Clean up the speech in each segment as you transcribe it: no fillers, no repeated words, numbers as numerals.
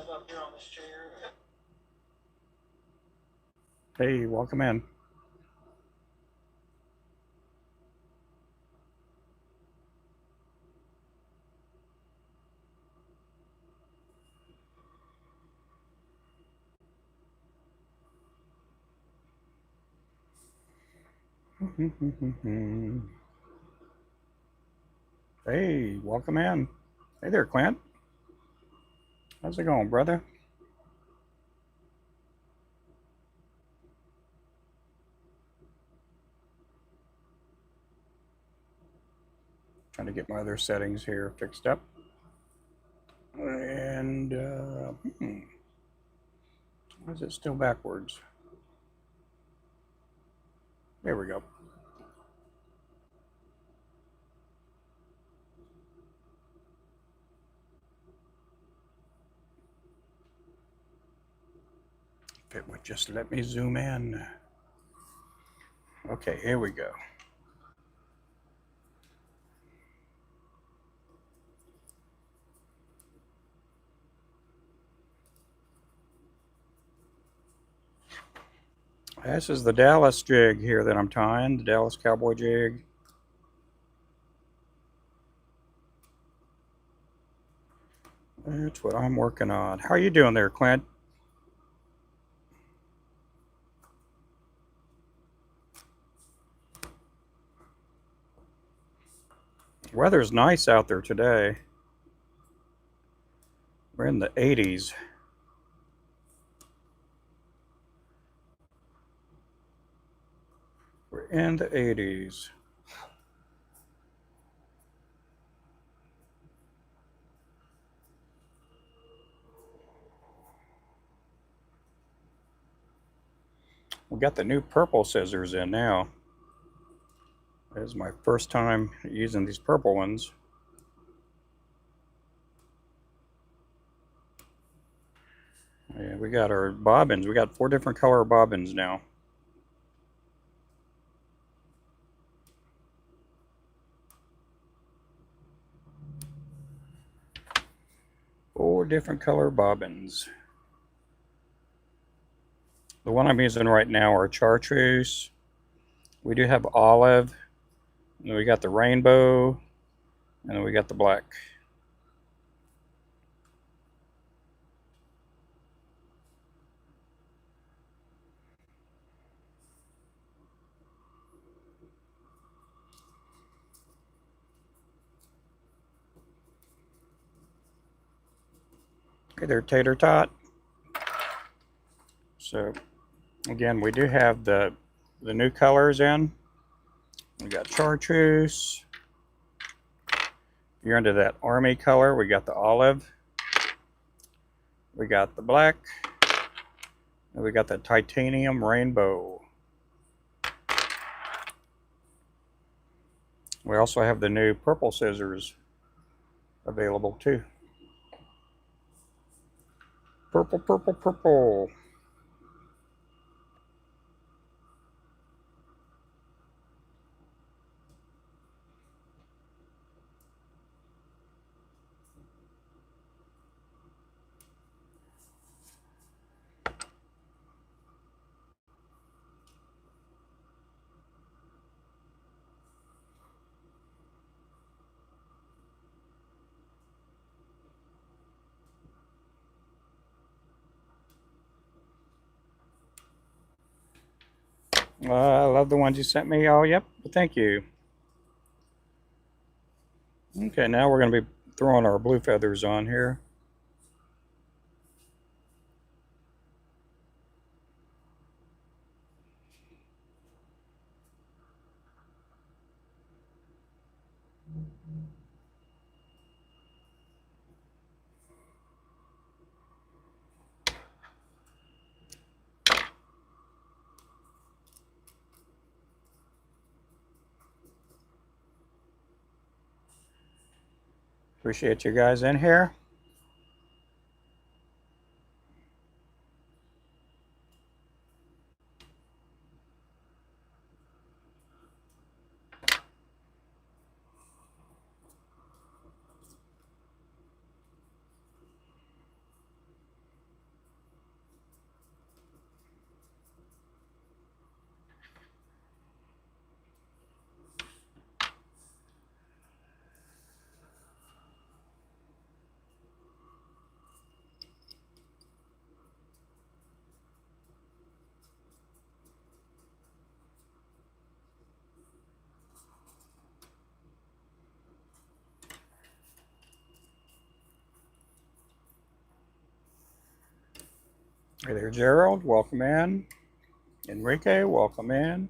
step up here on this chair. Hey, welcome in. Hey, welcome in. Hey there, Clint. How's it going, brother? Trying to get my other settings here fixed up. And why is it still backwards? There we go. If it would just let me zoom in. Okay, here we go. This is the Dallas jig here that I'm tying, the Dallas Cowboy jig. That's what I'm working on. How are you doing there, Clint? Weather's nice out there today. We're in the 80s. We're in the 80s. We got the new purple scissors in now. This is my first time using these purple ones. Yeah, we got our bobbins. We got 4 different color bobbins now. Four different color bobbins. The one I'm using right now are chartreuse. We do have olive. And then we got the rainbow. And then we got the black. Hey there, Tater Tot. So, again, we do have the new colors in. We got chartreuse. If you're into that army color, we got the olive. We got the black. And we got the titanium rainbow. We also have the new purple scissors available too. Purple, purple, purple. I love the ones you sent me. Oh, yep. Thank you. Okay, now we're going to be throwing our blue feathers on here. Appreciate you guys in here. Hey there, Gerald. Welcome in. Enrique, welcome in.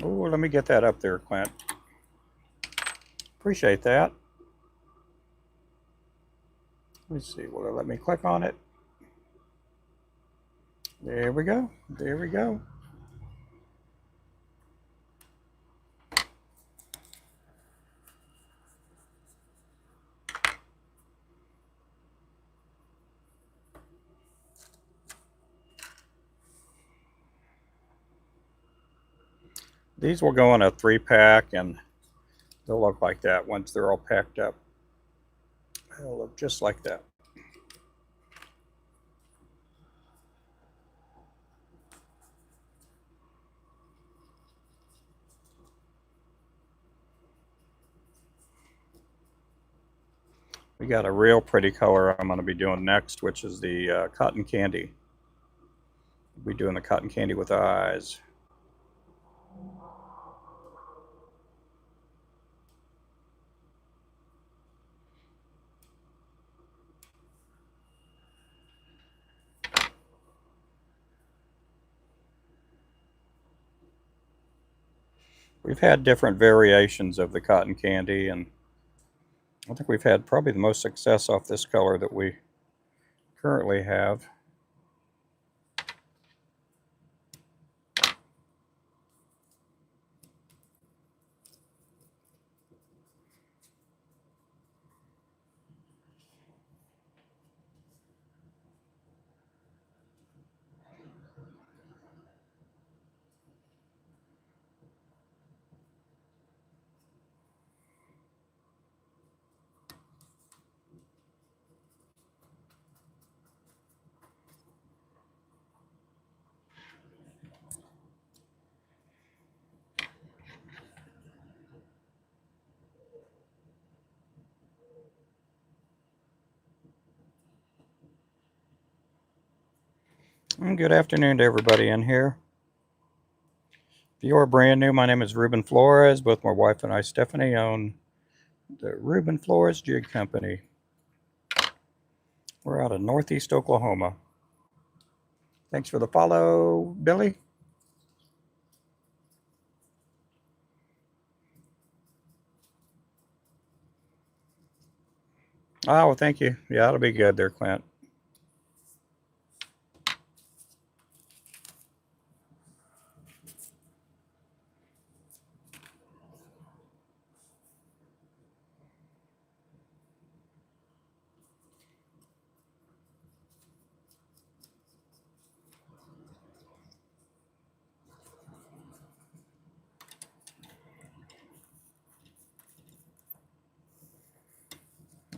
Oh, let me get that up there, Clint. Appreciate that. Let's see. Will it let me click on it? There we go. There we go. These will go in a 3-pack, and they'll look like that once they're all packed up. They'll look just like that. We got a real pretty color I'm going to be doing next, which is the cotton candy. We'll be doing the cotton candy with eyes. We've had different variations of the cotton candy, and I think we've had probably the most success off this color that we currently have. And good afternoon to everybody in here. If you are brand new, my name is Ruben Flores. Both my wife and I, Stephanie, own the Ruben Flores Jig Company. We're out of Northeast Oklahoma. Thanks for the follow, Billy. Oh, well, thank you. Yeah, it'll be good there, Clint.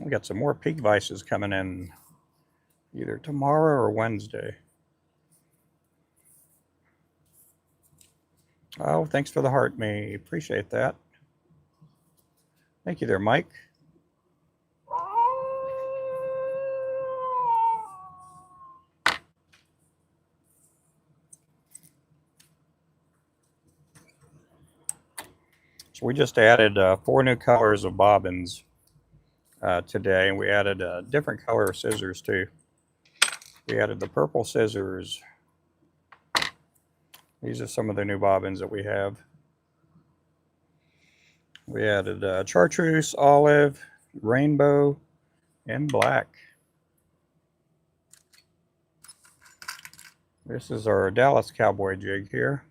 We got some more peak vices coming in either tomorrow or Wednesday. Oh, thanks for the heart, me. Appreciate that. Thank you there, Mike. So we just added 4 new colors of bobbins today, and we added a different color of scissors too. We added the purple scissors. These are some of the new bobbins that we have. We added chartreuse, olive, rainbow, and black. This is our Dallas cowboy jig here.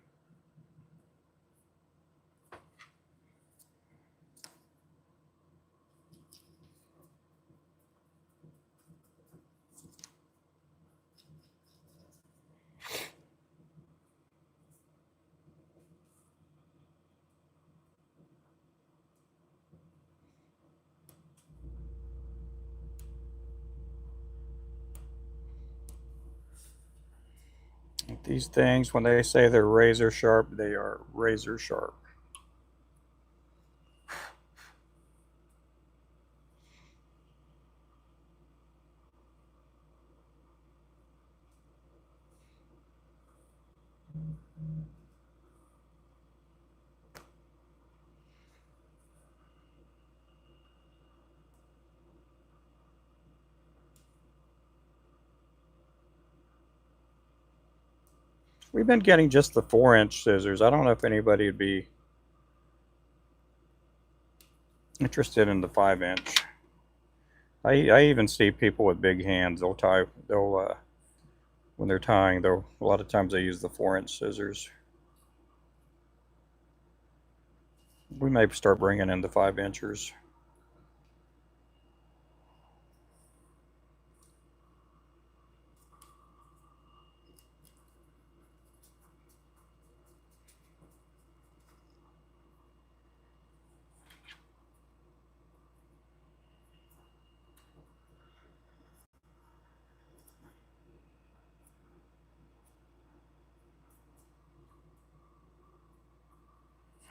These things, when they say they're razor sharp, they are razor sharp. We've been getting just the 4-inch scissors. I don't know if anybody would be interested in the 5-inch. I even see people with big hands. They'll when they're tying, a lot of times they use the 4-inch scissors. We may start bringing in the 5-inchers.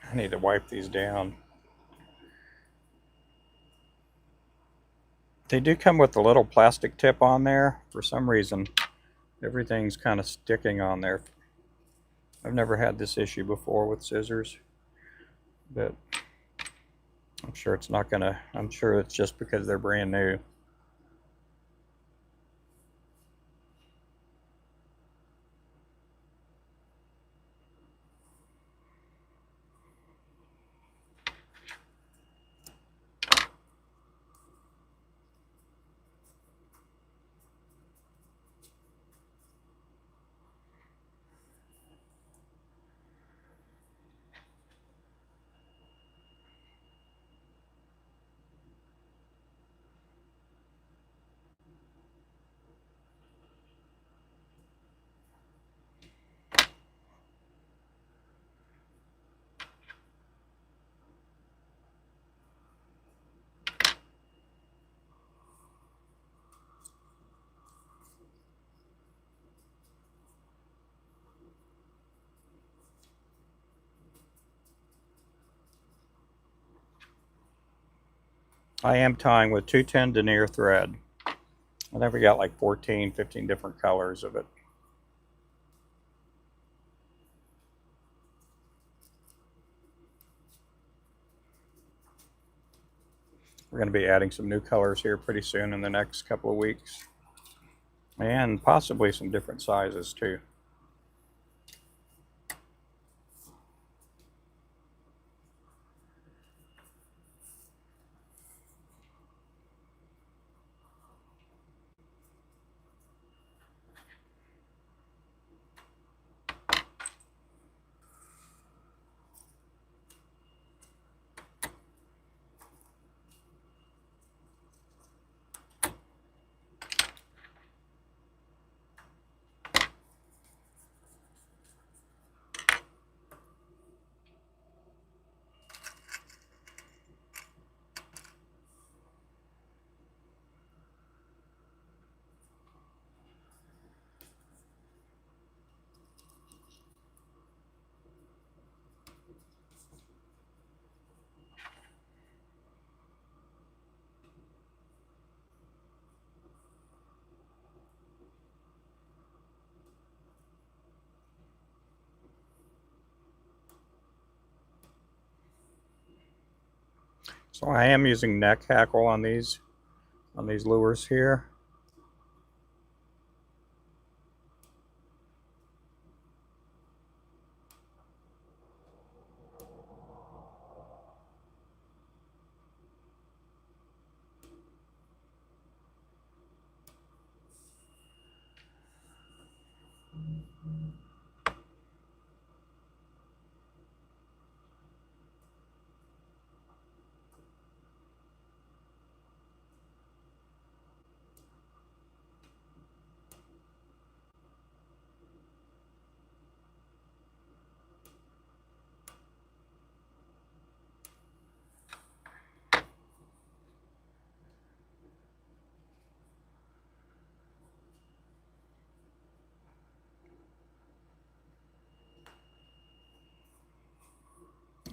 I need to wipe these down. They do come with a little plastic tip on there. For some reason, everything's kind of sticking on there. I've never had this issue before with scissors, but I'm sure it's not gonna, I'm sure it's just because they're brand new. I am tying with 210 denier thread. I think we got like 14, 15 different colors of it. We're going to be adding some new colors here pretty soon in the next couple of weeks. And possibly some different sizes too. So I am using neck hackle on these lures here.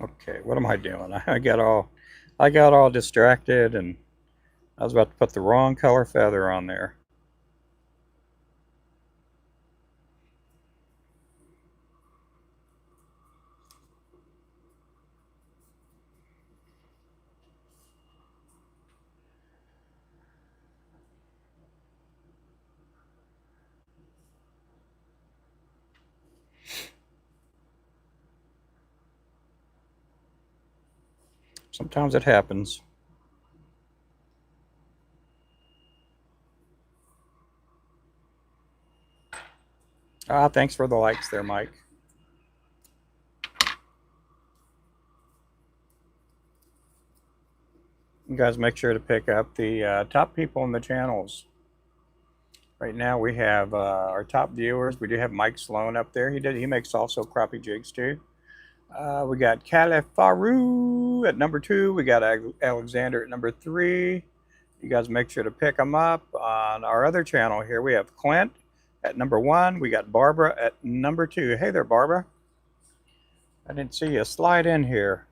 Okay, what am I doing? I got all distracted, and I was about to put the wrong color feather on there. Sometimes it happens. Thanks for the likes there, Mike. You guys make sure to pick up the top people in the channels. Right now we have our top viewers. We do have Mike Sloan up there. He makes also crappie jigs too. We got Califaru at number 2. We got Alexander at number 3. You guys make sure to pick them up. On our other channel here, we have Clint at number 1. We got Barbara at number 2. Hey there, Barbara. I didn't see you slide in here.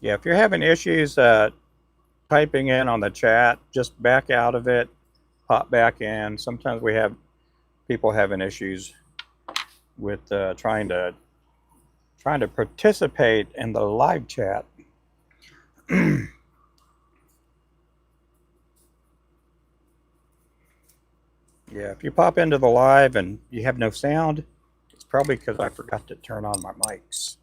Yeah, if you're having issues typing in on the chat, just back out of it, pop back in. Sometimes we have people having issues with trying to participate in the live chat. Yeah, if you pop into the live and you have no sound, it's probably because I forgot to turn on my mics.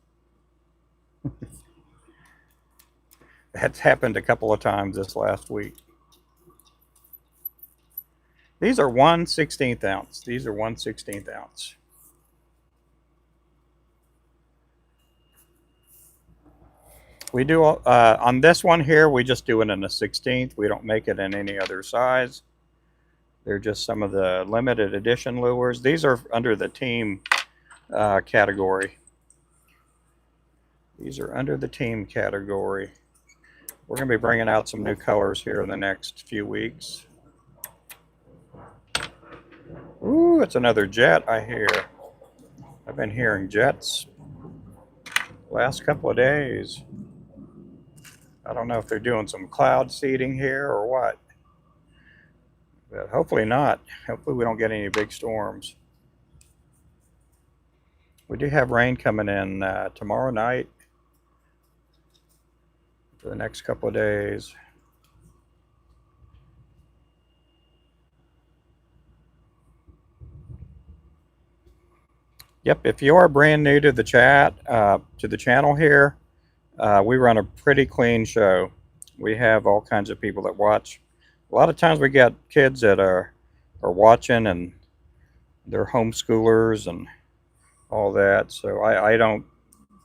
That's happened a couple of times this last week. These are 1/16 ounce. These are 1/16 ounce. We do on this one here, we just do it in a 16th. We don't make it in any other size. They're just some of the limited edition lures. These are under the team category. These are under the team category. We're going to be bringing out some new colors here in the next few weeks. Ooh, it's another jet, I hear. I've been hearing jets last couple of days. I don't know if they're doing some cloud seeding here or what. But hopefully not. Hopefully we don't get any big storms. We do have rain coming in tomorrow night for the next couple of days. Yep, if you are brand new to the chat, to the channel here, we run a pretty clean show. We have all kinds of people that watch. A lot of times we get kids that are watching and they're homeschoolers and all that. So I don't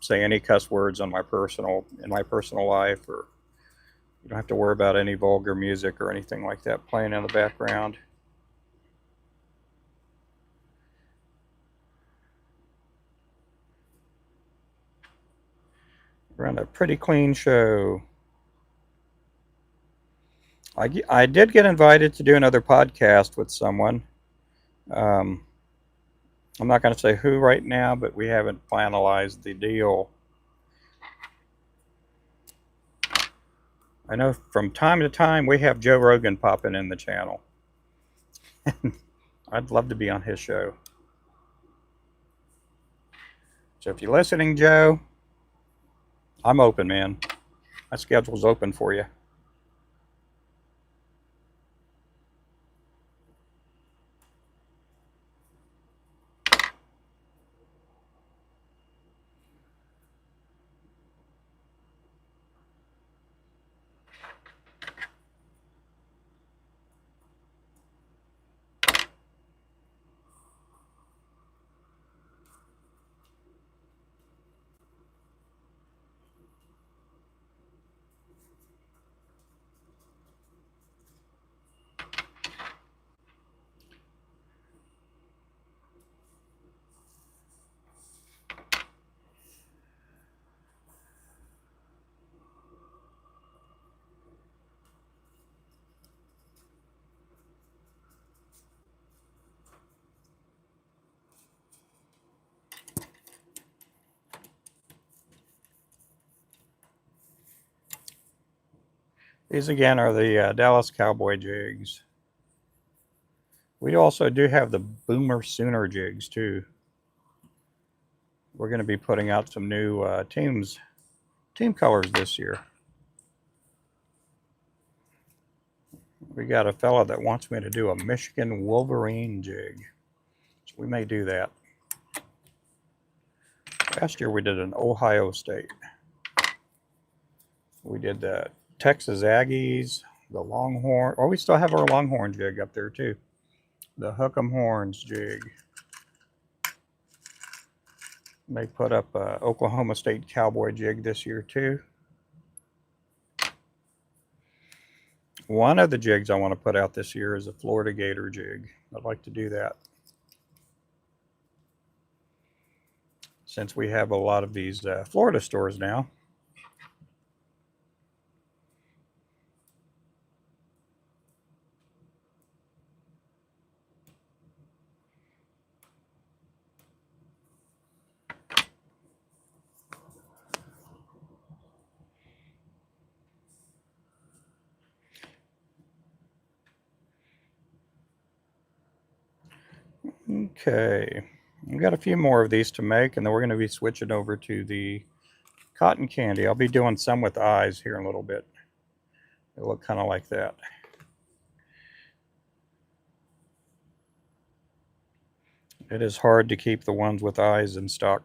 say any cuss words in my personal life, or you don't have to worry about any vulgar music or anything like that playing in the background. Run a pretty clean show. I did get invited to do another podcast with someone. I'm not going to say who right now, but we haven't finalized the deal. I know from time to time we have Joe Rogan popping in the channel. I'd love to be on his show. So if you're listening, Joe, I'm open, man. My schedule's open for you. These again are the Dallas Cowboy jigs. We also do have the Boomer Sooner jigs too. We're going to be putting out some new team colors this year. We got a fella that wants me to do a Michigan Wolverine jig. So we may do that. Last year we did an Ohio State. We did the Texas Aggies, the Longhorn. Oh, we still have our Longhorn jig up there too. The Hook 'em Horns jig. They put up a Oklahoma State Cowboy jig this year too. One of the jigs I want to put out this year is a Florida Gator jig. I'd like to do that. Since we have a lot of these Florida stores now. Okay, we've got a few more of these to make, and then we're going to be switching over to the cotton candy. I'll be doing some with eyes here in a little bit. They look kind of like that. It is hard to keep the ones with eyes in stock.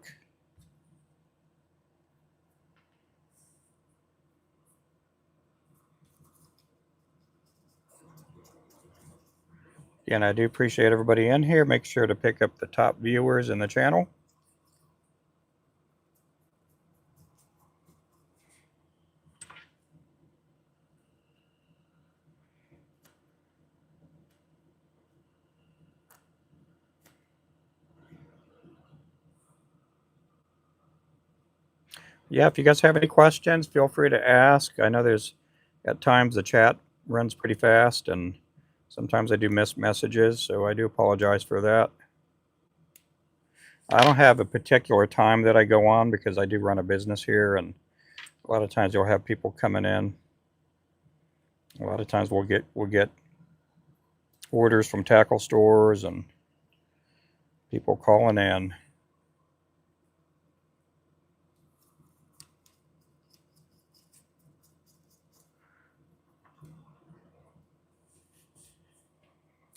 And I do appreciate everybody in here. Make sure to pick up the top viewers in the channel. Yeah, if you guys have any questions, feel free to ask. I know there's at times the chat runs pretty fast, and sometimes I do miss messages, so I do apologize for that. I don't have a particular time that I go on because I do run a business here, and a lot of times you'll have people coming in. A lot of times we'll get orders from tackle stores and people calling in.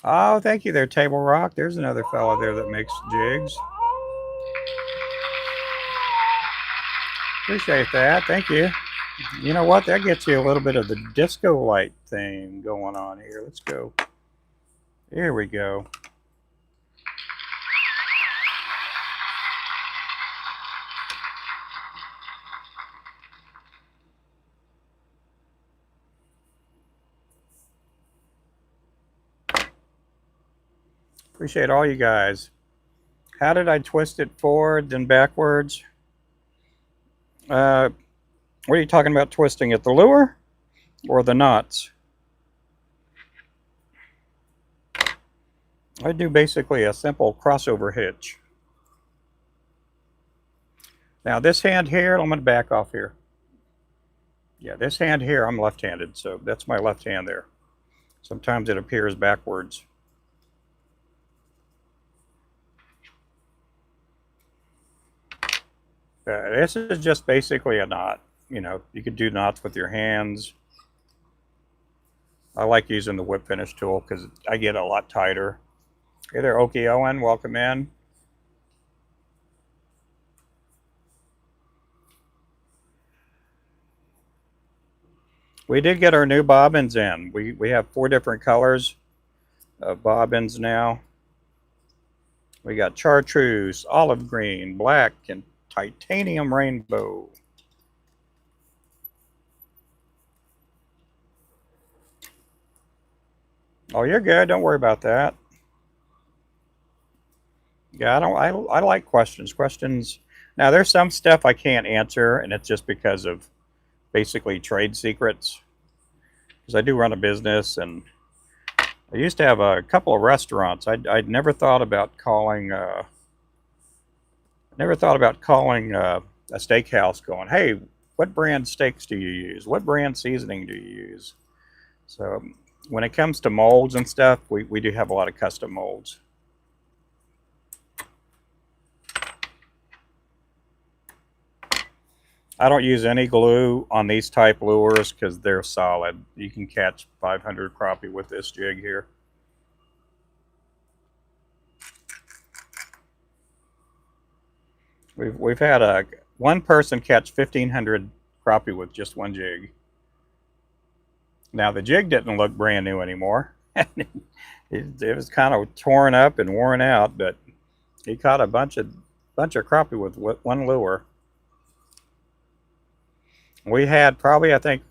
Oh, thank you there, Table Rock. There's another fella there that makes jigs. Appreciate that. Thank you. You know what? That gets you a little bit of the disco light thing going on here. Let's go. Here we go. Appreciate all you guys. How did I twist it forward then backwards? What are you talking about twisting it? The lure or the knots? I do basically a simple crossover hitch. Now this hand here, I'm going to back off here. Yeah, this hand here, I'm left-handed, so that's my left hand there. Sometimes it appears backwards. This is just basically a knot. You know, you could do knots with your hands. I like using the whip finish tool because I get a lot tighter. Hey there, Okie Owen, welcome in. We did get our new bobbins in. We have 4 different colors of bobbins now. We got chartreuse, olive green, black, and titanium rainbow. Oh, you're good. Don't worry about that. Yeah, I like questions. Questions. Now, there's some stuff I can't answer, and it's just because of basically trade secrets. Because I do run a business, and I used to have a couple of restaurants. I'd never thought about calling. Never thought about calling a steakhouse, going, "Hey, what brand steaks do you use? What brand seasoning do you use?" So when it comes to molds and stuff, we do have a lot of custom molds. I don't use any glue on these type lures because they're solid. You can catch 500 crappie with this jig here. We've had one person catch 1,500 crappie with just one jig. Now the jig didn't look brand new anymore. It was kind of torn up and worn out, but he caught a bunch of crappie with one lure. We had probably, I think,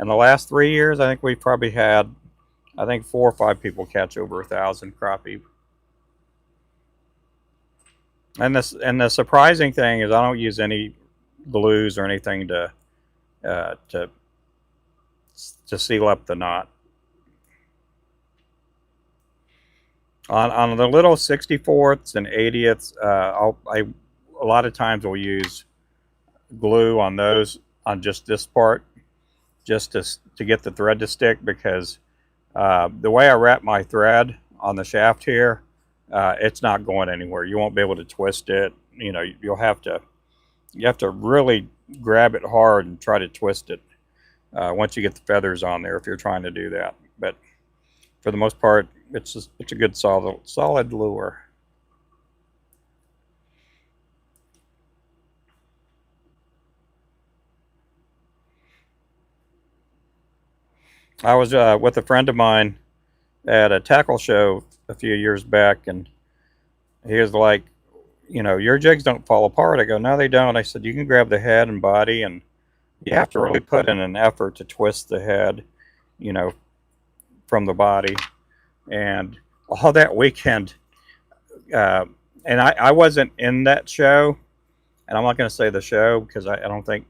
in the last 3 years, I think we probably had, I think 4 or 5 people catch over 1,000 crappie. And the surprising thing is I don't use any glues or anything to seal up the knot. On the little 64ths and 80ths, a lot of times will use glue on those, on just this part, just to get the thread to stick, because the way I wrap my thread on the shaft here, it's not going anywhere. You won't be able to twist it. You know, you have to really grab it hard and try to twist it once you get the feathers on there, if you're trying to do that. But for the most part, it's a good solid lure. I was with a friend of mine at a tackle show a few years back, and he was like, you know, your jigs don't fall apart. I go, no, they don't. I said, you can grab the head and body, and you have to really put in an effort to twist the head, you know, from the body. And all that weekend, and I wasn't in that show, and I'm not going to say the show because I don't think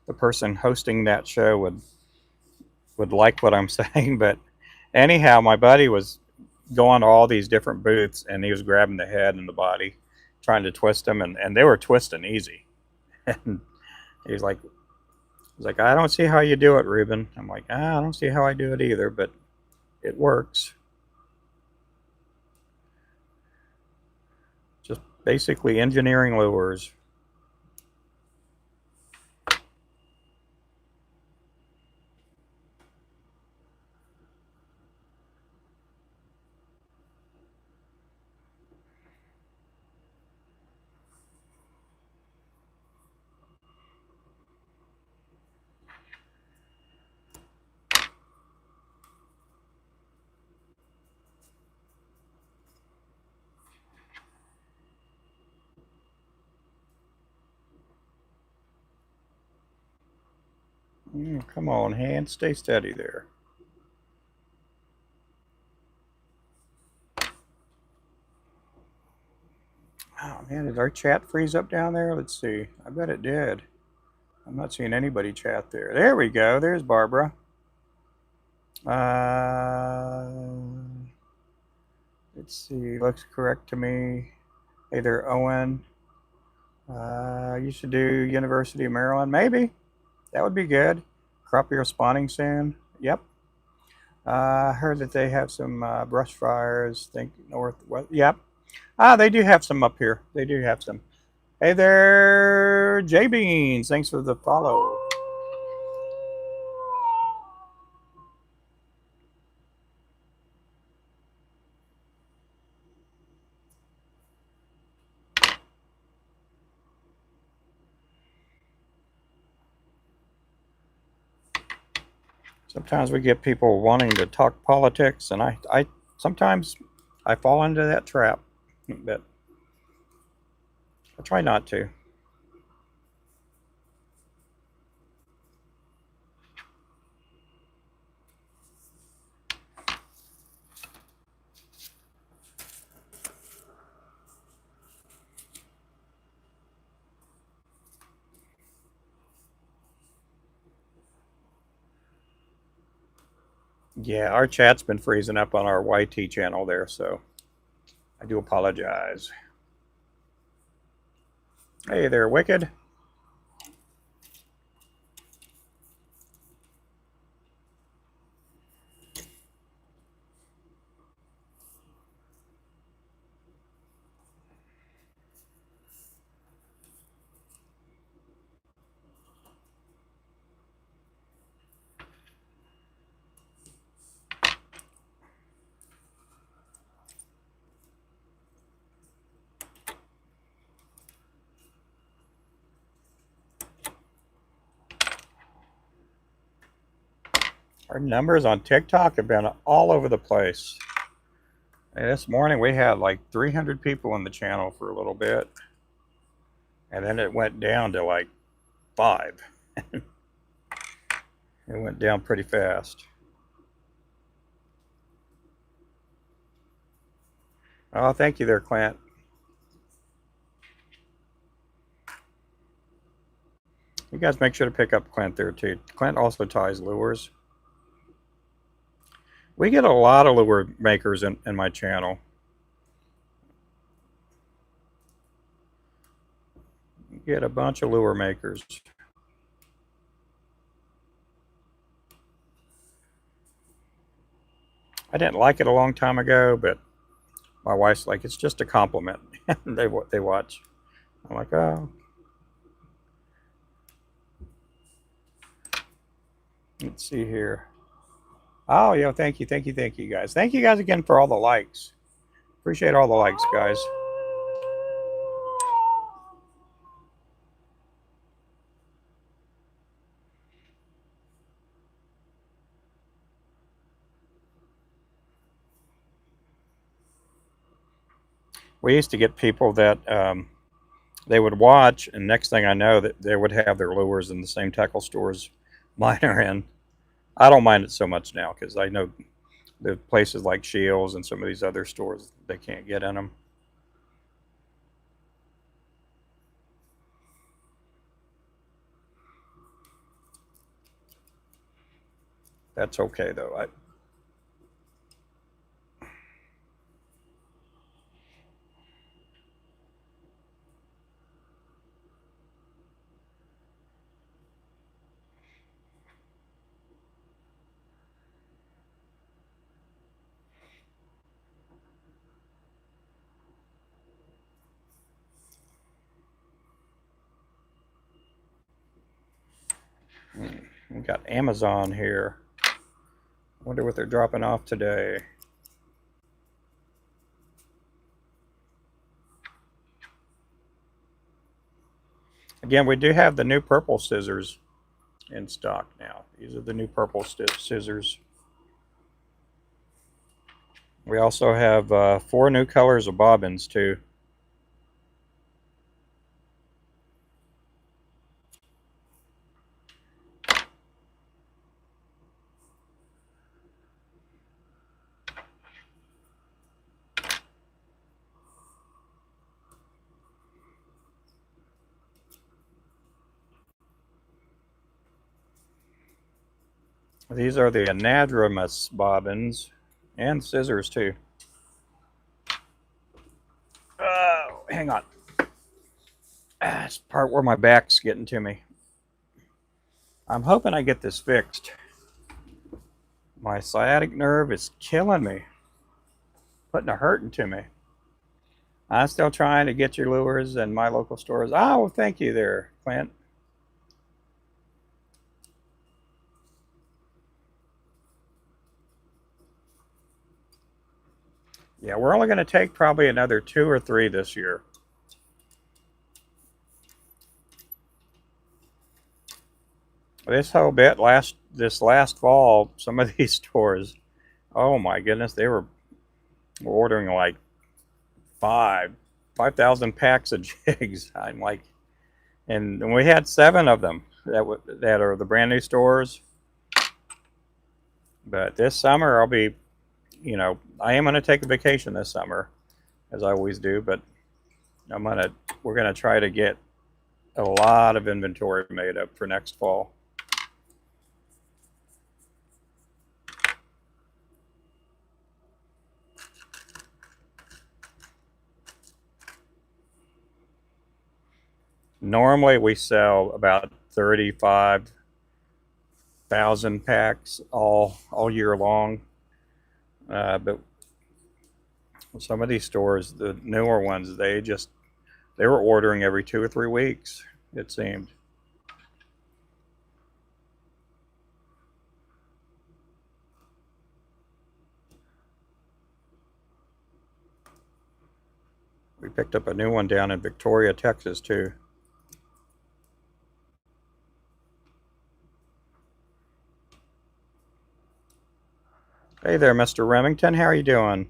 the person hosting that show would like what I'm saying. But anyhow, my buddy was going to all these different booths, and he was grabbing the head and the body, trying to twist them, and they were twisting easy. And he's like, I don't see how you do it, Ruben. I'm like, I don't see how I do it either, but it works. Just basically engineering lures. Come on, hand, stay steady there. Oh man, did our chat freeze up down there? Let's see. I bet it did. I'm not seeing anybody chat there. There we go. There's Barbara. Let's see. Looks correct to me. Hey there, Owen. You should do University of Maryland. Maybe. That would be good. Crappie are spawning soon. Yep. I heard that they have some brush fires. Think northwest. Yep. They do have some up here. They do have some. Hey there, J Beans. Thanks for the follow. Sometimes we get people wanting to talk politics, and I sometimes I fall into that trap, but I try not to. Yeah, our chat's been freezing up on our YT channel there, so I do apologize. Hey there, Wicked. Our numbers on TikTok have been all over the place. And this morning we had like 300 people on the channel for a little bit. And then it went down to like 5. It went down pretty fast. Oh, thank you there, Clint. You guys make sure to pick up Clint there too. Clint also ties lures. We get a lot of lure makers in my channel. We get a bunch of lure makers. I didn't like it a long time ago, but my wife's like, it's just a compliment. they watch. I'm like, oh. Let's see here. Oh, yeah, thank you, guys. Thank you guys again for all the likes. Appreciate all the likes, guys. We used to get people that they would watch, and next thing I know, that they would have their lures in the same tackle stores mine are in. I don't mind it so much now because I know the places like Shields and some of these other stores, they can't get in them. That's okay though. We got Amazon here. Wonder what they're dropping off today. Again, we do have the new purple scissors in stock now. These are the new purple scissors. We also have 4 new colors of bobbins too. These are the anadromous bobbins and scissors too. Oh, hang on. That's the part where my back's getting to me. I'm hoping I get this fixed. My sciatic nerve is killing me, putting a hurting to me. I'm still trying to get your lures in my local stores. Oh, well, thank you there, Clint. Yeah, we're only going to take probably another 2 or 3 this year. This whole bit this last fall, some of these stores, oh my goodness, they were ordering like 5,000 packs of jigs. I'm like, and we had 7 of them that are the brand new stores. But this summer I'll be, I am going to take a vacation this summer, as I always do. But we're gonna try to get a lot of inventory made up for next fall. Normally we sell about 35,000 packs all year long, but some of these stores, the newer ones, they were ordering every 2 or 3 weeks, it seemed. We picked up a new one down in Victoria, Texas too. Hey there, Mr. Remington. How are you doing?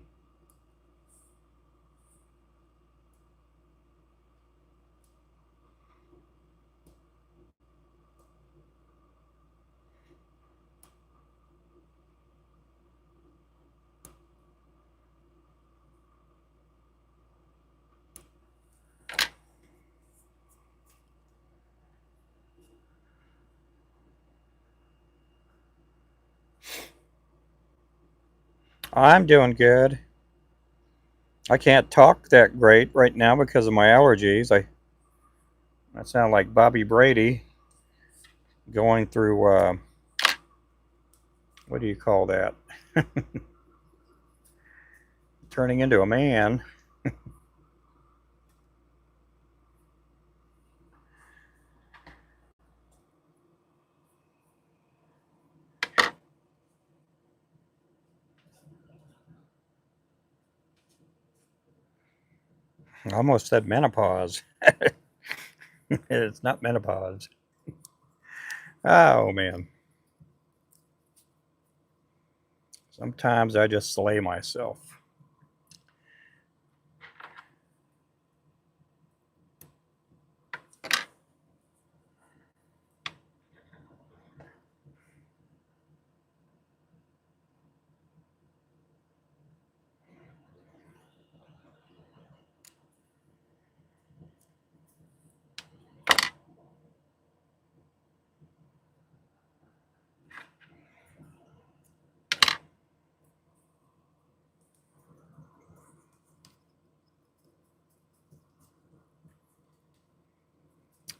I'm doing good. I can't talk that great right now because of my allergies. I sound like Bobby Brady going through, what do you call that? Turning into a man. I almost said menopause. It's not menopause. Oh, man. Sometimes I just slay myself.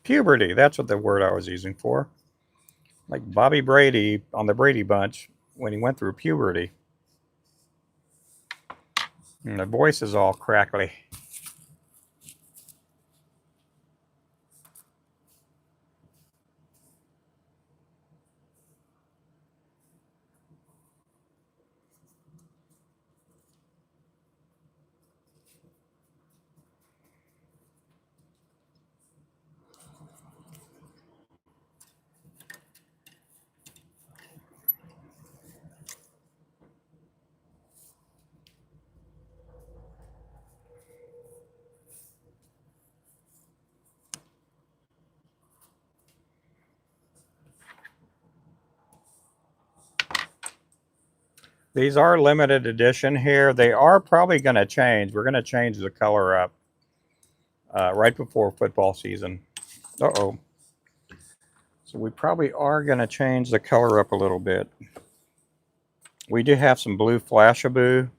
Puberty, that's what the word I was using for. Like Bobby Brady on the Brady Bunch when he went through puberty. And the voice is all crackly. These are limited edition here. They are probably going to change. We're going to change the color up right before football season. Uh-oh. So we probably are going to change the color up a little bit. We do have some blue Flashaboo.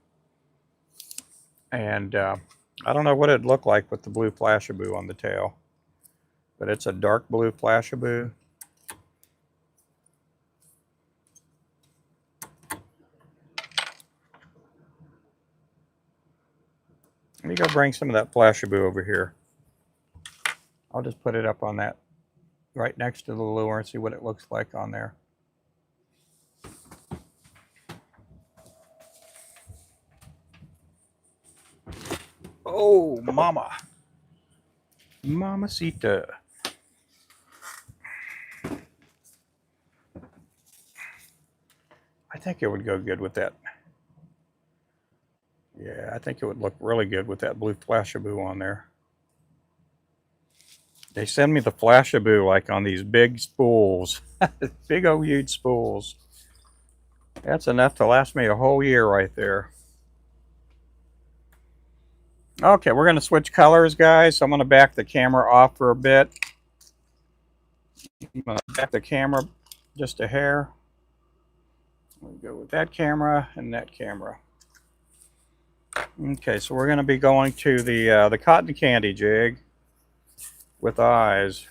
And I don't know what it'd look like with the blue Flashaboo on the tail. But it's a dark blue Flashaboo. Let me go bring some of that Flashaboo over here. I'll just put it up on that right next to the lure and see what it looks like on there. Oh, mama. Mamacita. I think it would go good with that. Yeah, I think it would look really good with that blue Flashaboo on there. They send me the Flashaboo like on these big spools. Big old huge spools. That's enough to last me a whole year right there. Okay, we're going to switch colors, guys. So I'm going to back the camera off for a bit. I'm going to back the camera just a hair. We'll go with that camera and that camera. Okay, so we're going to be going to the cotton candy jig with eyes.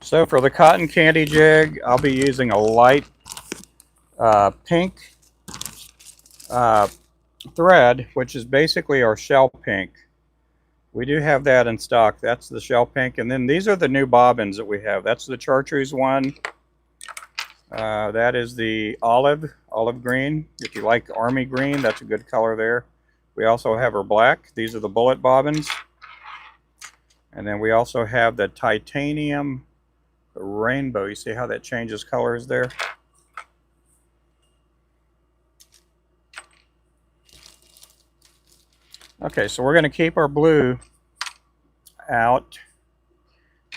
So for the cotton candy jig, I'll be using a light pink thread, which is basically our shell pink. We do have that in stock. That's the shell pink. And then these are the new bobbins that we have. That's the chartreuse one. That is the olive green. If you like army green, that's a good color there. We also have our black. These are the bullet bobbins. And then we also have the titanium rainbow. You see how that changes colors there? Okay, so we're going to keep our blue out.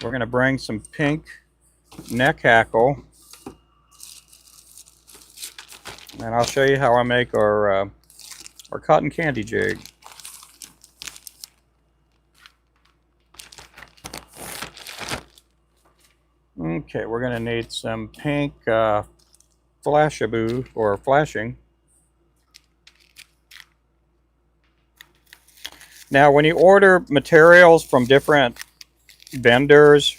We're going to bring some pink neck hackle. And I'll show you how I make our cotton candy jig. Okay, we're going to need some pink flashaboo or flashing. Now, when you order materials from different vendors,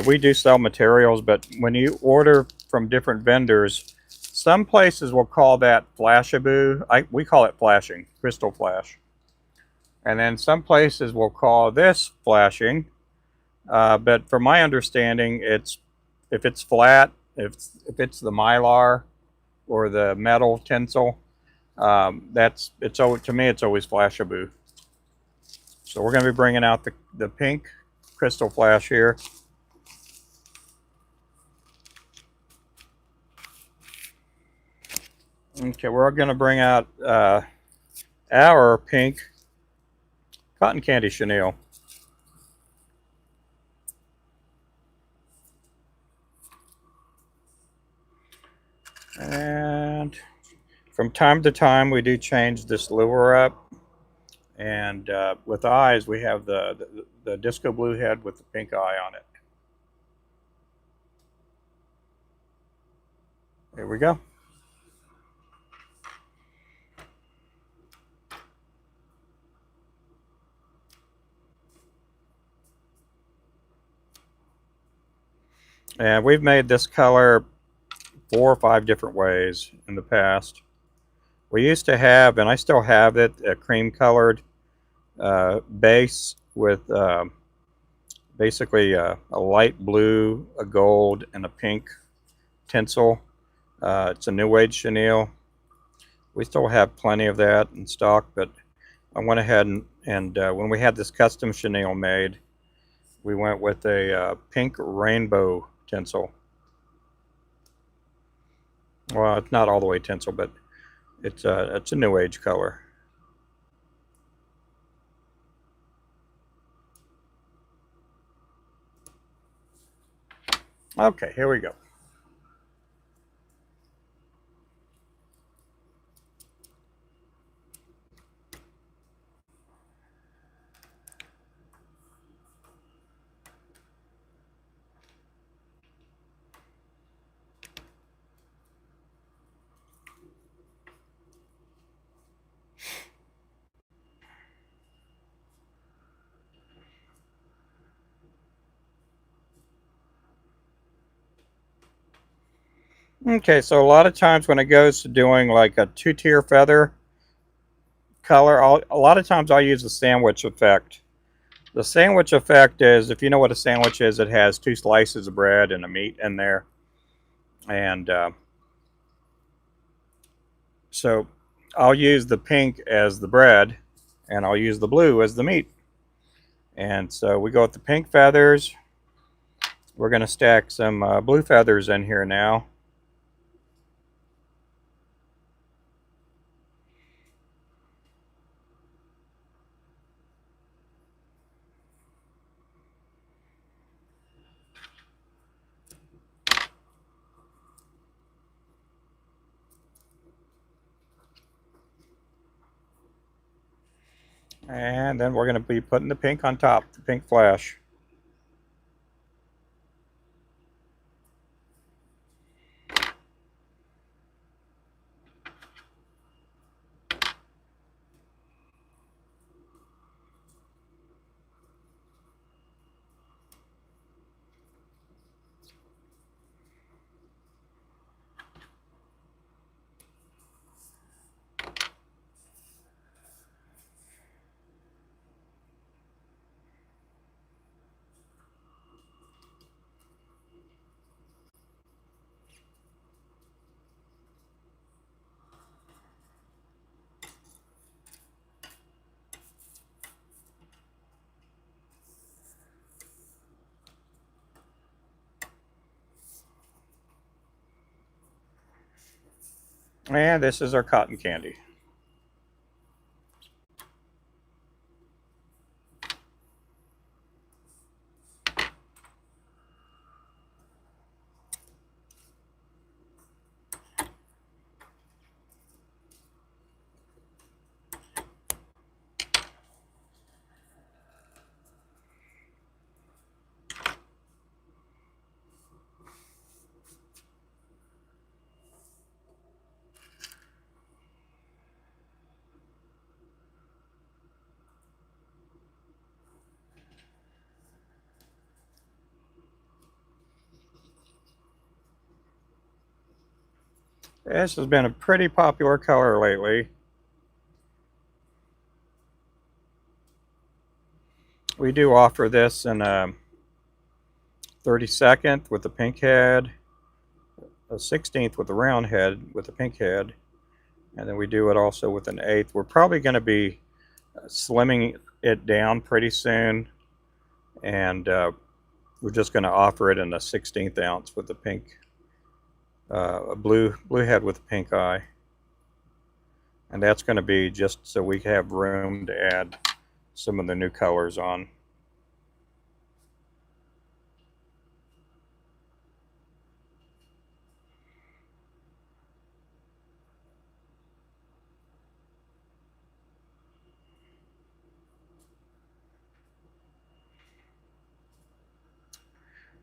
we do sell materials, but when you order from different vendors, some places will call that flashaboo. We call it flashing, crystal flash. And then some places will call this flashing. But from my understanding, if it's flat, if it's the mylar or the metal tinsel, to me it's always flashaboo. So we're going to be bringing out the pink crystal flash here. Okay, we're going to bring out our pink cotton candy chenille. And from time to time we do change this lure up. And with eyes, we have the disco blue head with the pink eye on it. Here we go. And we've made this color 4 or 5 different ways in the past. We used to have, and I still have it, a cream colored base with basically a light blue, a gold, and a pink tinsel. It's a New Age chenille. We still have plenty of that in stock, but I went ahead and when we had this custom chenille made, we went with a pink rainbow tinsel. Well, it's not all the way tinsel, but it's a New Age color. Okay, here we go. Okay, so a lot of times when it goes to doing like a 2-tier feather color, a lot of times I'll use the sandwich effect. The sandwich effect is, if you know what a sandwich is, it has 2 slices of bread and a meat in there. And so I'll use the pink as the bread, and I'll use the blue as the meat. And so we go with the pink feathers. We're going to stack some blue feathers in here now. And then we're going to be putting the pink on top, the pink flash. And this is our cotton candy. This has been a pretty popular color lately. We do offer this in a 32nd with the pink head, a 16th with the round head with the pink head, and then we do it also with an 8th. We're probably going to be slimming it down pretty soon, and we're just going to offer it in a 16th ounce with the pink, a blue head with a pink eye. And that's going to be just so we have room to add some of the new colors on.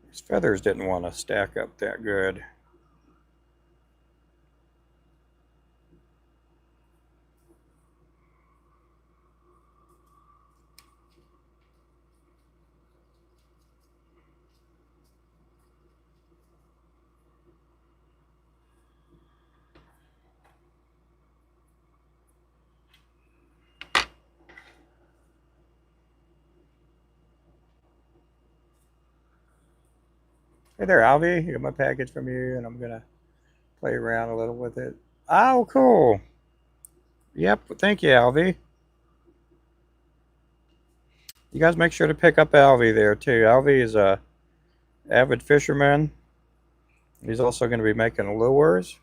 These feathers didn't want to stack up that good. Hey there, Alvy. You got my package from you, and I'm going to play around a little with it. Oh, cool. Yep, thank you, Alvy. You guys make sure to pick up Alvy there, too. Alvy is a avid fisherman. He's also going to be making lures.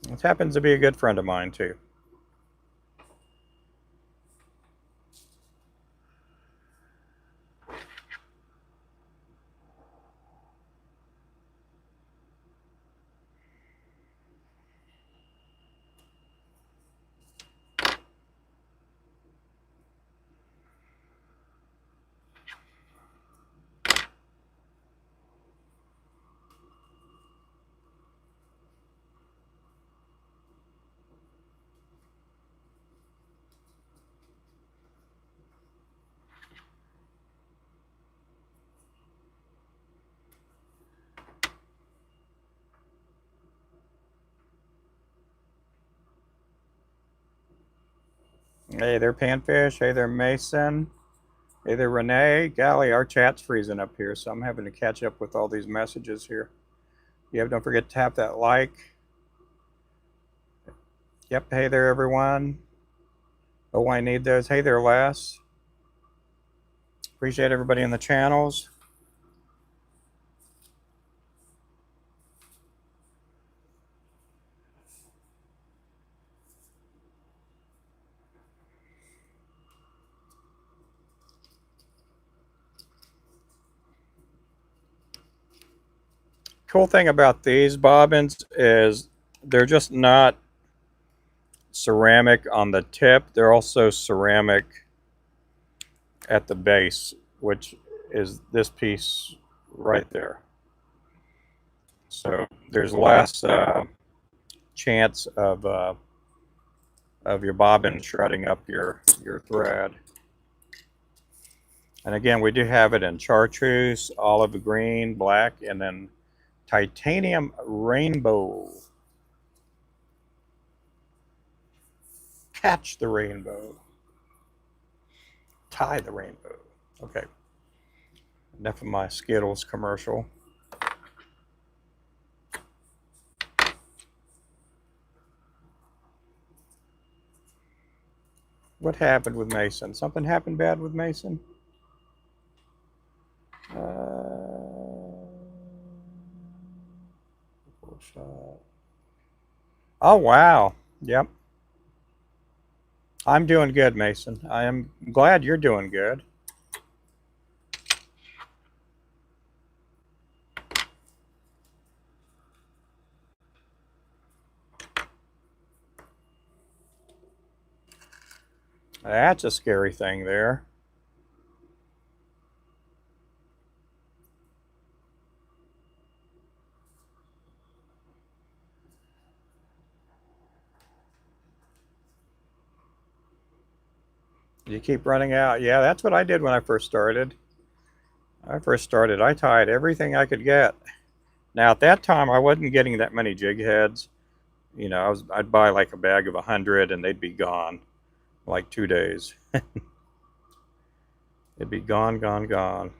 This happens to be a good friend of mine, too. Hey there, Panfish. Hey there, Mason. Hey there, Renee. Golly, our chat's freezing up here, so I'm having to catch up with all these messages here. Yep, don't forget to tap that like. Yep, hey there, everyone. Oh, I need those. Hey there, Les. Appreciate everybody in the channels. Cool thing about these bobbins is they're just not ceramic on the tip. They're also ceramic at the base, which is this piece right there. So there's less chance of your bobbin shredding up your thread. And again, we do have it in chartreuse, olive green, black, and then titanium rainbow. Catch the rainbow. Tie the rainbow. Okay. Enough of my Skittles commercial. What happened with Mason? Something happened bad with Mason? So, oh wow. Yep. I'm doing good, Mason. I am glad you're doing good. That's a scary thing there. You keep running out. Yeah, that's what I did when I first started. I tied everything I could get. Now at that time, I wasn't getting that many jig heads. You know, I'd buy like a bag of 100, and they'd be gone like 2 days. It'd be gone, gone, gone.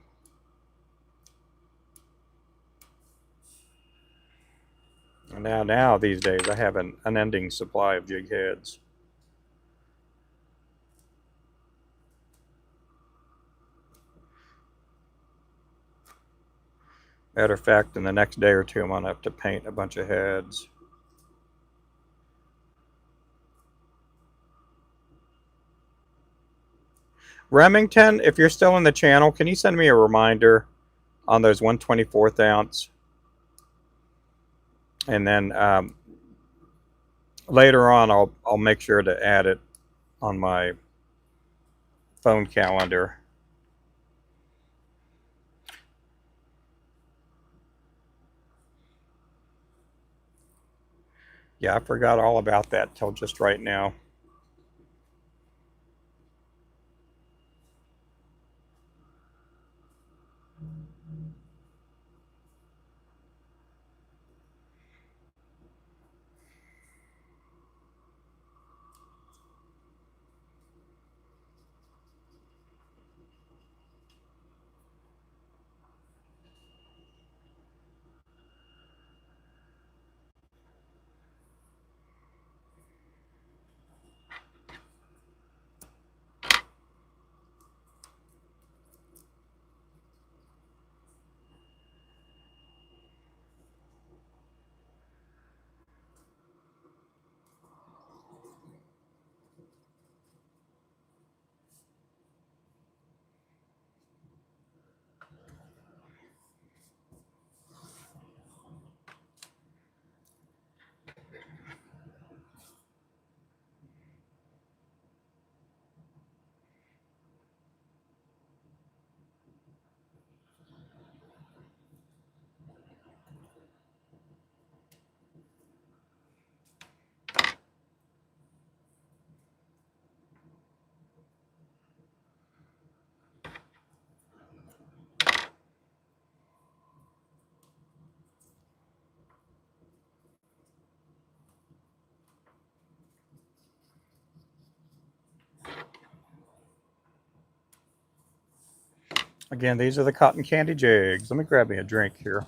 And now these days, I have an unending supply of jig heads. Matter of fact, in the next day or two, I'm gonna have to paint a bunch of heads. Remington, if you're still in the channel, can you send me a reminder on those 1/24 ounce? And then later on, I'll make sure to add it on my phone calendar. Yeah, I forgot all about that till just right now. Again, these are the cotton candy jigs. Let me grab me a drink here.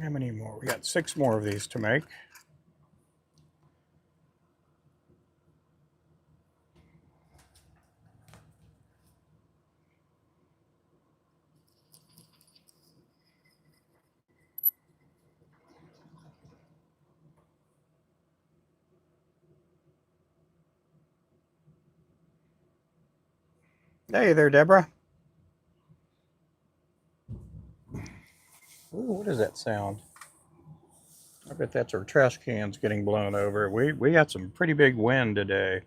How many more? We got 6 more of these to make. Hey there, Deborah. Ooh, what is that sound? I bet that's our trash cans getting blown over. We got some pretty big wind today.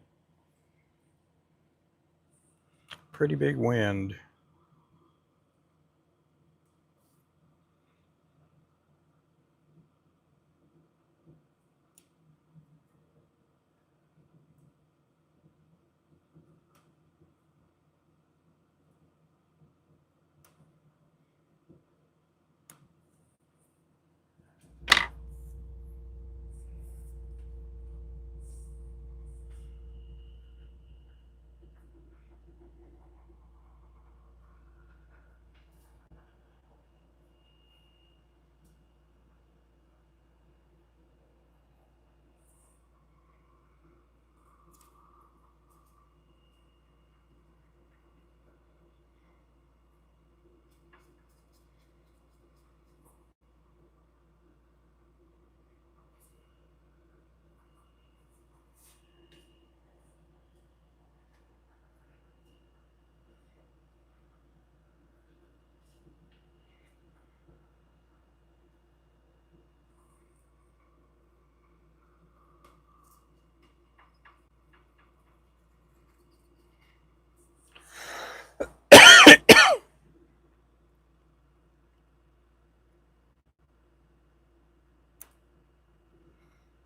Pretty big wind.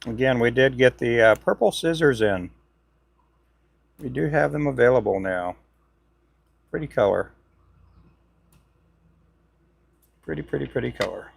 Again, we did get the purple scissors in. We do have them available now. Pretty color. Pretty color.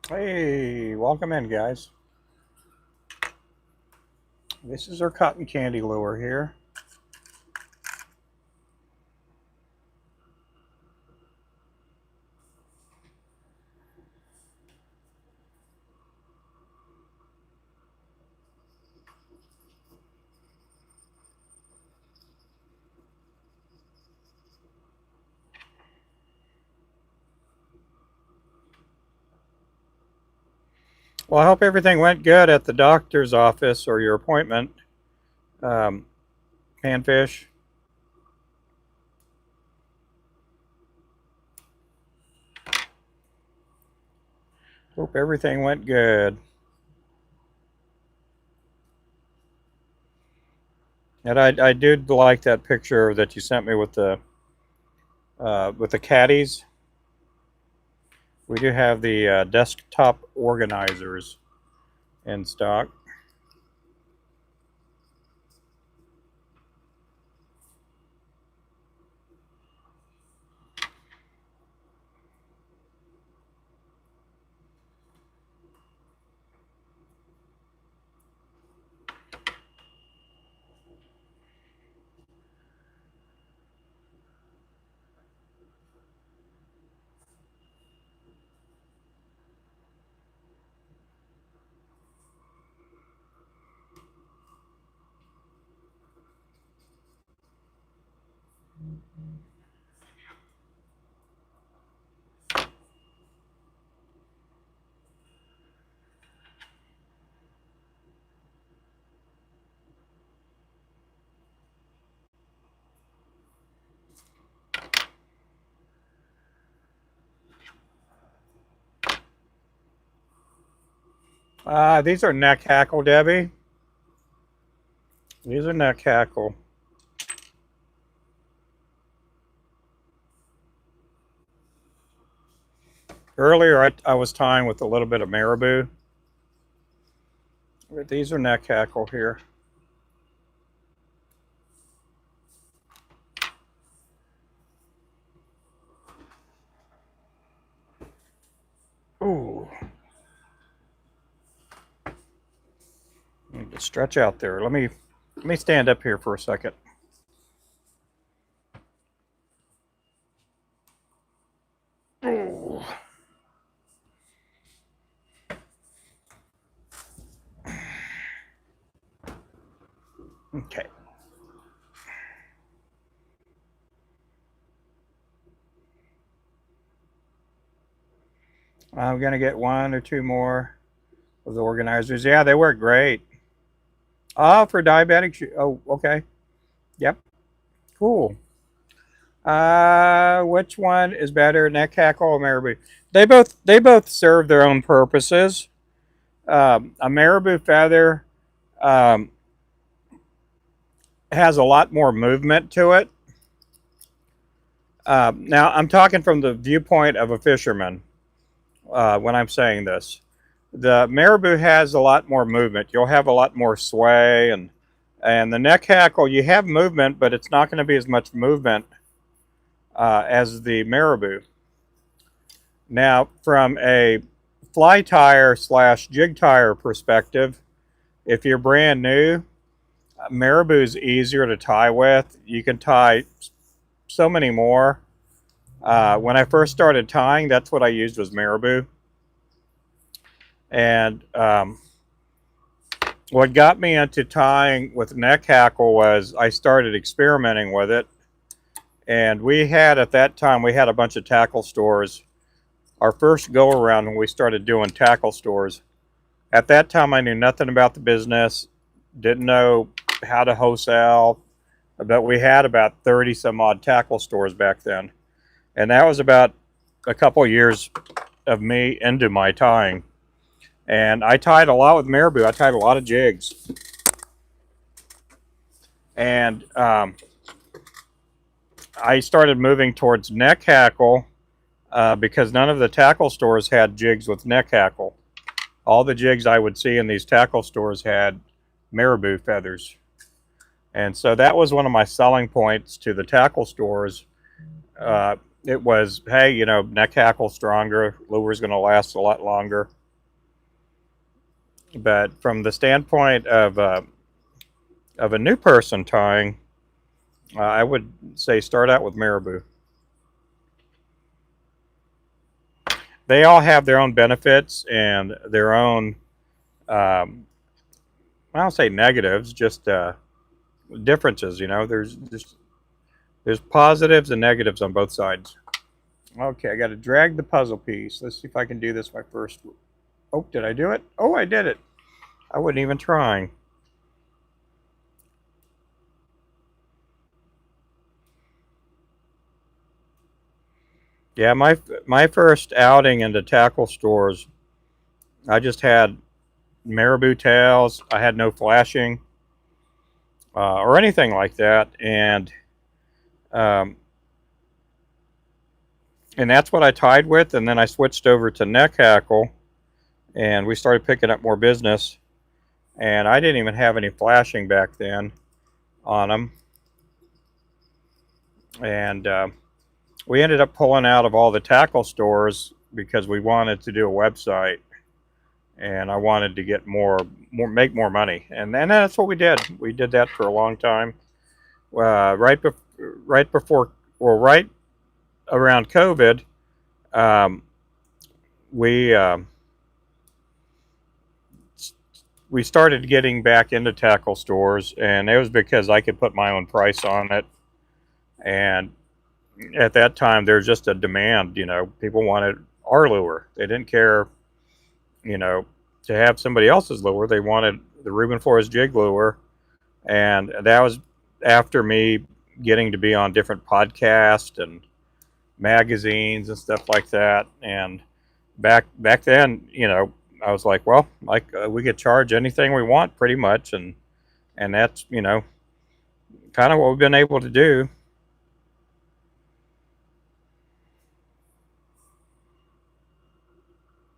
Hey, welcome in, guys. This is our cotton candy lure here. Well, I hope everything went good at the doctor's office or your appointment, Panfish. Hope everything went good. And I did like that picture that you sent me with the caddies. We do have the desktop organizers in stock. These are neck hackle, Debbie. These are neck hackle. Earlier, I was tying with a little bit of marabou. But these are neck hackle here. Ooh. Need to stretch out there. Let me stand up here for a second. Ooh. Okay. I'm gonna get one or two more of the organizers. Yeah, they work great. Oh, for diabetic. Oh, okay. Yep. Cool. Which one is better, neck hackle or marabou? They both serve their own purposes. A marabou feather um, has a lot more movement to it. Now, I'm talking from the viewpoint of a fisherman when I'm saying this. The marabou has a lot more movement. You'll have a lot more sway, and the neck hackle, you have movement, but it's not going to be as much movement as the marabou. Now, from a fly tire slash jig tire perspective, if you're brand new, marabou is easier to tie with. You can tie so many more. When I first started tying, that's what I used was marabou. And what got me into tying with neck hackle was I started experimenting with it. And we had, at that time, we had a bunch of tackle stores. Our first go around when we started doing tackle stores. At that time, I knew nothing about the business, didn't know how to wholesale, but we had about 30 some odd tackle stores back then. And that was about a couple years of me into my tying. And I tied a lot with marabou. I tied a lot of jigs. And I started moving towards neck hackle because none of the tackle stores had jigs with neck hackle. All the jigs I would see in these tackle stores had marabou feathers. And so that was one of my selling points to the tackle stores. It was, hey, you know, neck hackle stronger, lure's going to last a lot longer. But from the standpoint of a new person tying, I would say start out with marabou. They all have their own benefits and their own, I don't say negatives, just differences. You know, there's positives and negatives on both sides. Okay, I got to drag the puzzle piece. Let's see if I can do this my first. Oh, did I do it? Oh, I did it. I wasn't even trying. Yeah, my first outing into tackle stores, I just had marabou tails. I had no flashing or anything like that, um, and that's what I tied with. And then I switched over to neck hackle, and we started picking up more business. And I didn't even have any flashing back then on them, and we ended up pulling out of all the tackle stores because we wanted to do a website, and I wanted to get make more money, and then that's what we did. We did that for a long time. Right before, or right around COVID, um, we we started getting back into tackle stores, and it was because I could put my own price on it, and at that time there's just a demand. You know, people wanted our lure. They didn't care, you know, to have somebody else's lure. They wanted the Ruben Flores jig lure, and that was after me getting to be on different podcasts and magazines and stuff like that. And back then, you know, I was like, well, like we could charge anything we want pretty much, and that's, you know, kind of what we've been able to do.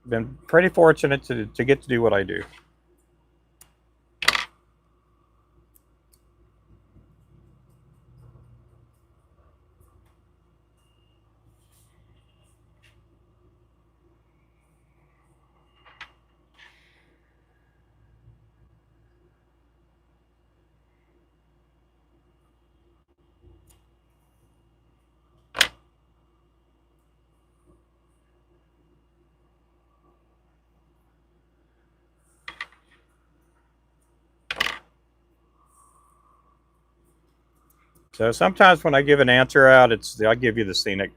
Been pretty fortunate to get to do what I do. So sometimes when I give an answer out, I give you the scenic.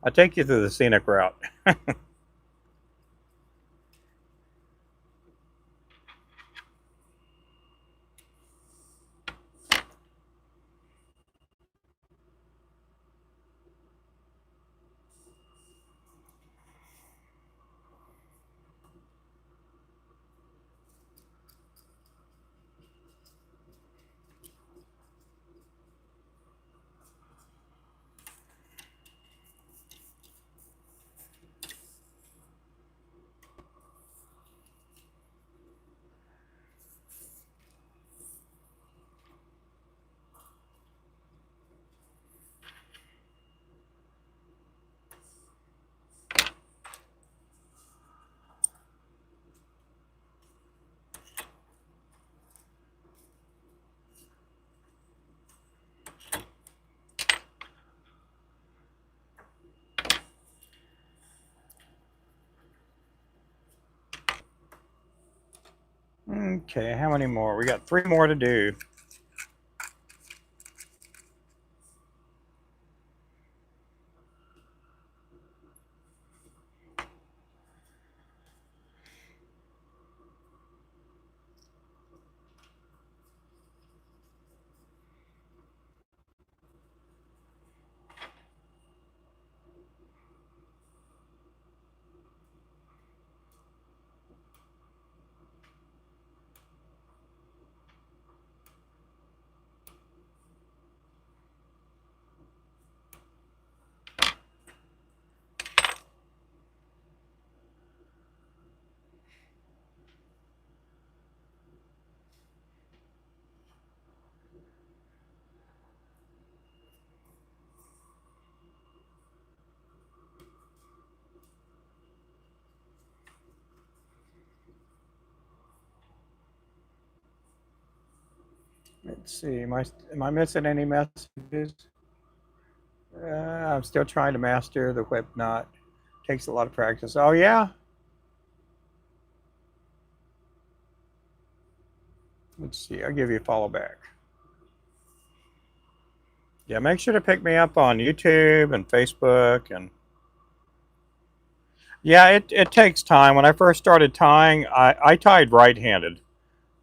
I take you through the scenic route. Okay, how many more? We got 3 more to do. Let's see. Am I missing any messages? I'm still trying to master the whip knot. Takes a lot of practice. Oh yeah. Let's see. I'll give you a follow back. Yeah, make sure to pick me up on YouTube and Facebook. And yeah, it takes time. When I first started tying, I tied right-handed,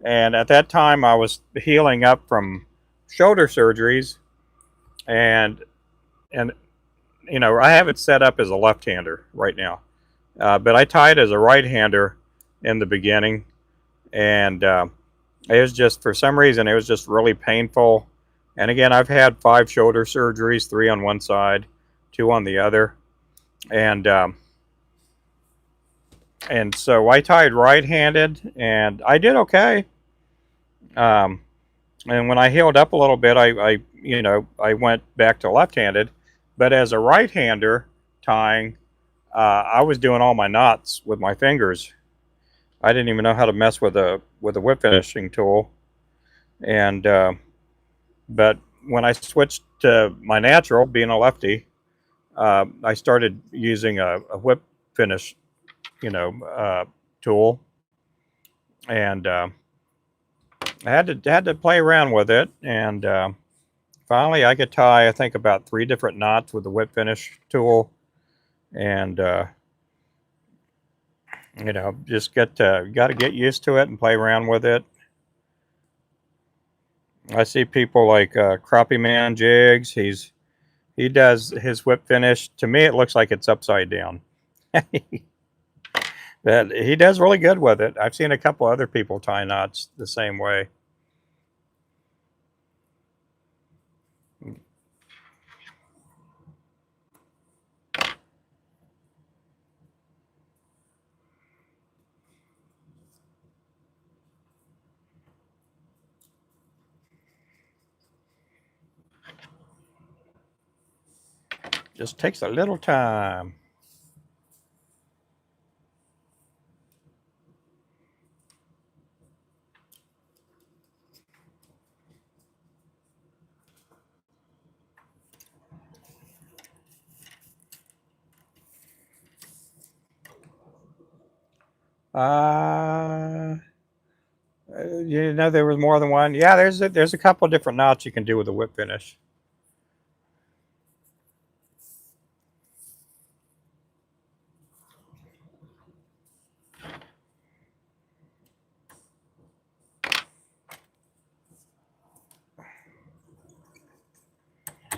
and at that time I was healing up from shoulder surgeries, and and you know, I have it set up as a left-hander right now, but I tied as a right-hander in the beginning, and it was just, for some reason, it was just really painful. And again, I've had 5 shoulder surgeries, 3 on one side, 2 on the other, and so I tied right-handed, and I did okay. Um, and when I healed up a little bit, I went back to left-handed. But as a right-hander tying, I was doing all my knots with my fingers. I didn't even know how to mess with a whip finishing tool. And but when I switched to my natural, being a lefty, I started using a whip finish, you know, tool, and I had to play around with it, and finally I could tie, I think, about 3 different knots with the whip finish tool, and you know, just got to get used to it and play around with it. I see people like Crappie Man Jigs. He does his whip finish. To me, it looks like it's upside down. But he does really good with it. I've seen a couple other people tie knots the same way. Just takes a little time. Uh, you know, there was more than one. Yeah, there's a couple different knots you can do with the whip finish.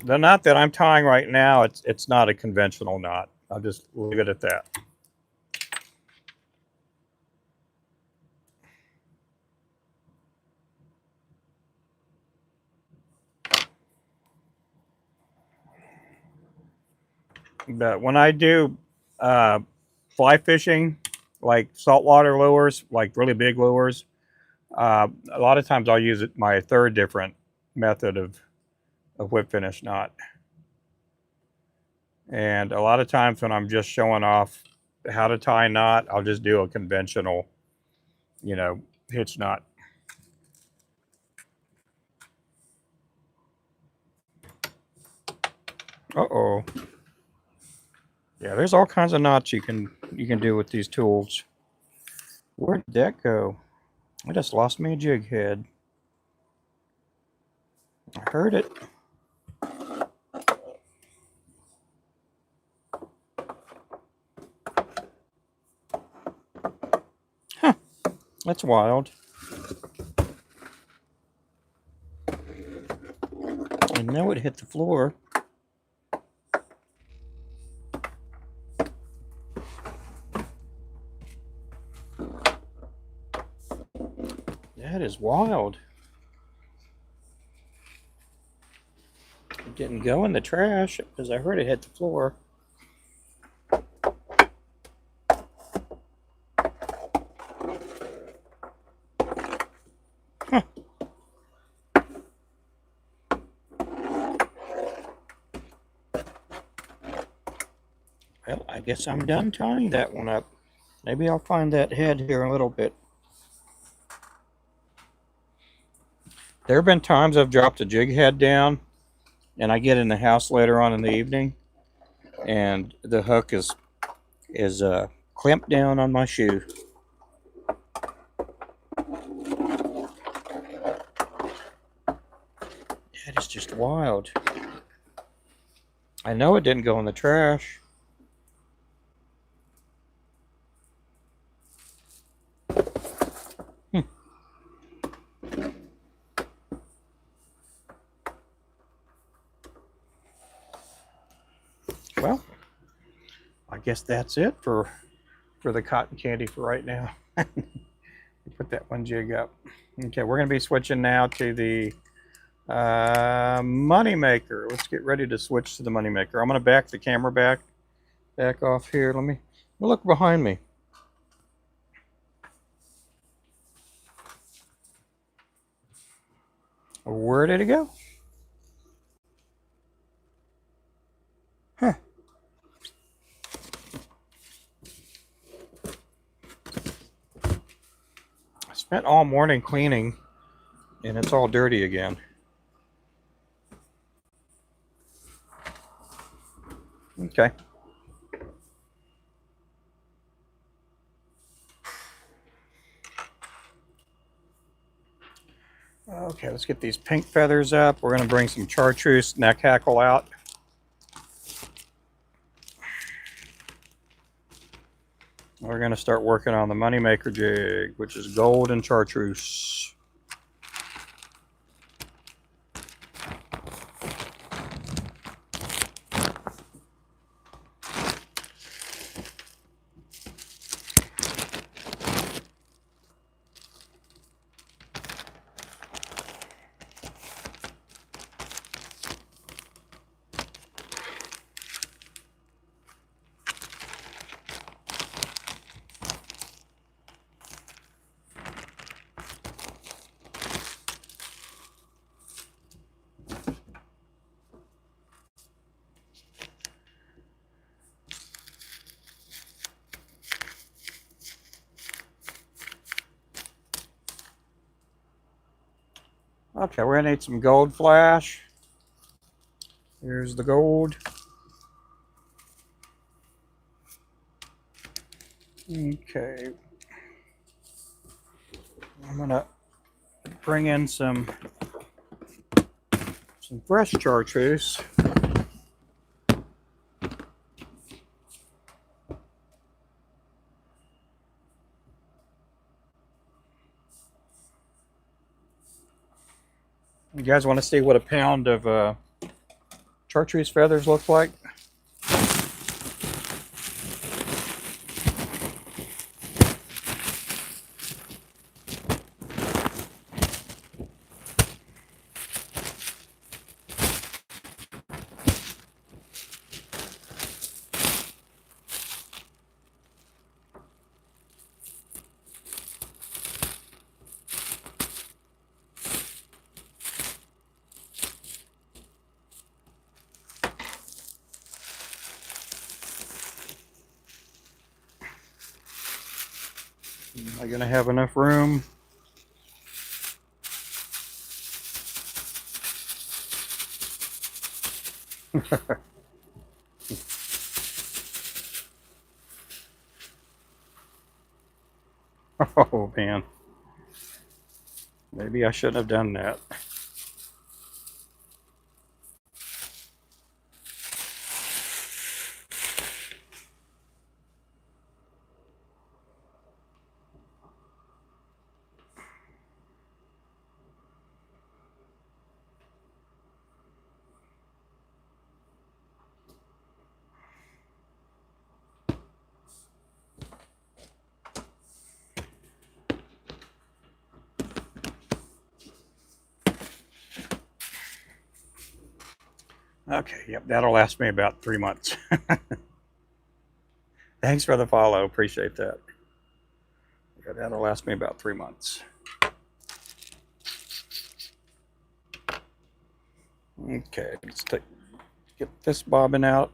The knot that I'm tying right now, it's not a conventional knot. I'll just leave it at that. But when I do fly fishing, like saltwater lures, like really big lures, a lot of times I'll use my third different method of whip finish knot. And a lot of times when I'm just showing off how to tie a knot, I'll just do a conventional, you know, hitch knot. Uh-oh. Yeah, there's all kinds of knots you can do with these tools. Where did that go? I just lost me a jig head. I heard it. Huh. That's wild. I know it hit the floor. That is wild. It didn't go in the trash because I heard it hit the floor. Huh. Well, I guess I'm done tying that one up. Maybe I'll find that head here in a little bit. There have been times I've dropped a jig head down and I get in the house later on in the evening and the hook is clamped down on my shoe. That is just wild. I know it didn't go in the trash. Well, I guess that's it for the cotton candy for right now. Put that one jig up. Okay, we're going to be switching now to the money maker. Let's get ready to switch to the money maker. I'm going to back the camera back off here. Let me look behind me. Where did it go? Huh. I spent all morning cleaning and it's all dirty again. Okay. Okay, let's get these pink feathers up. We're going to bring some chartreuse neck hackle out. We're going to start working on the moneymaker jig, which is gold and chartreuse. Okay, we're gonna need some gold flash. Here's the gold. Okay. I'm gonna bring in some fresh chartreuse. You guys want to see what a pound of chartreuse feathers look like? Am I gonna have enough room? Oh man, maybe I shouldn't have done that. Okay, yep, that'll last me about 3 months. Thanks for the follow, appreciate that. Yeah, that'll last me about 3 months. Okay, get this bobbin out.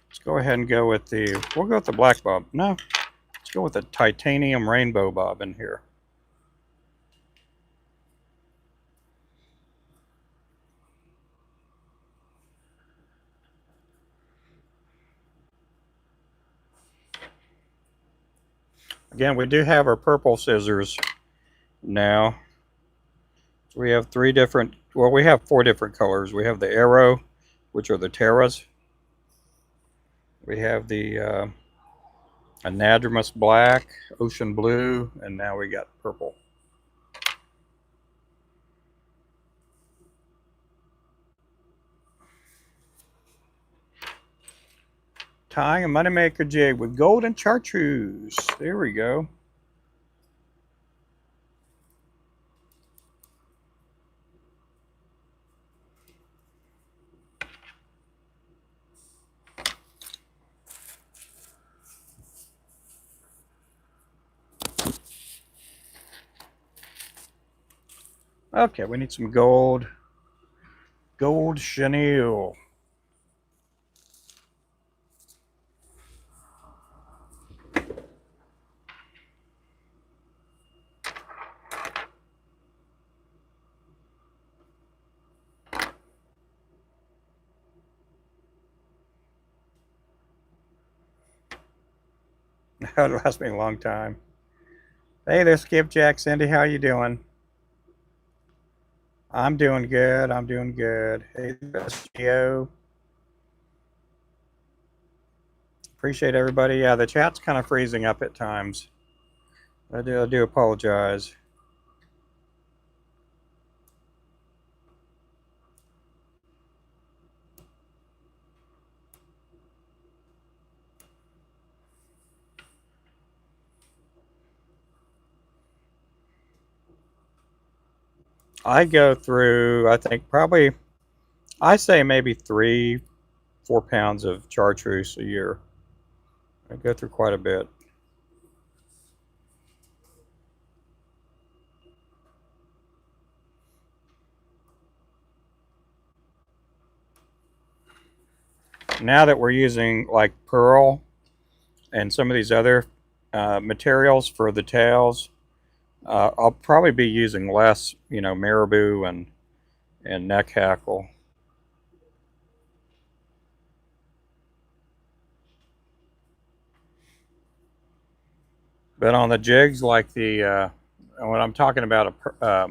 Let's go ahead and go with we'll go with the black bob. No, let's go with the titanium rainbow bobbin here. Again, we do have our purple scissors now. We have we have 4 different colors. We have the arrow, which are the terras. We have the anadromous black, ocean blue, and now we got purple. Tying a moneymaker jig with golden chartreuse. There we go. Okay, we need some gold. Gold chenille. That would last me a long time. Hey there, Skipjack. Cindy, how you doing? I'm doing good. I'm doing good. Hey, Geo. Appreciate everybody. Yeah, the chat's kind of freezing up at times. I do apologize. I go through, I think probably, I say maybe 3-4 pounds of chartreuse a year. I go through quite a bit. Now that we're using like pearl and some of these other materials for the tails, I'll probably be using less, marabou and neck hackle. But on the jigs, like when I'm talking about a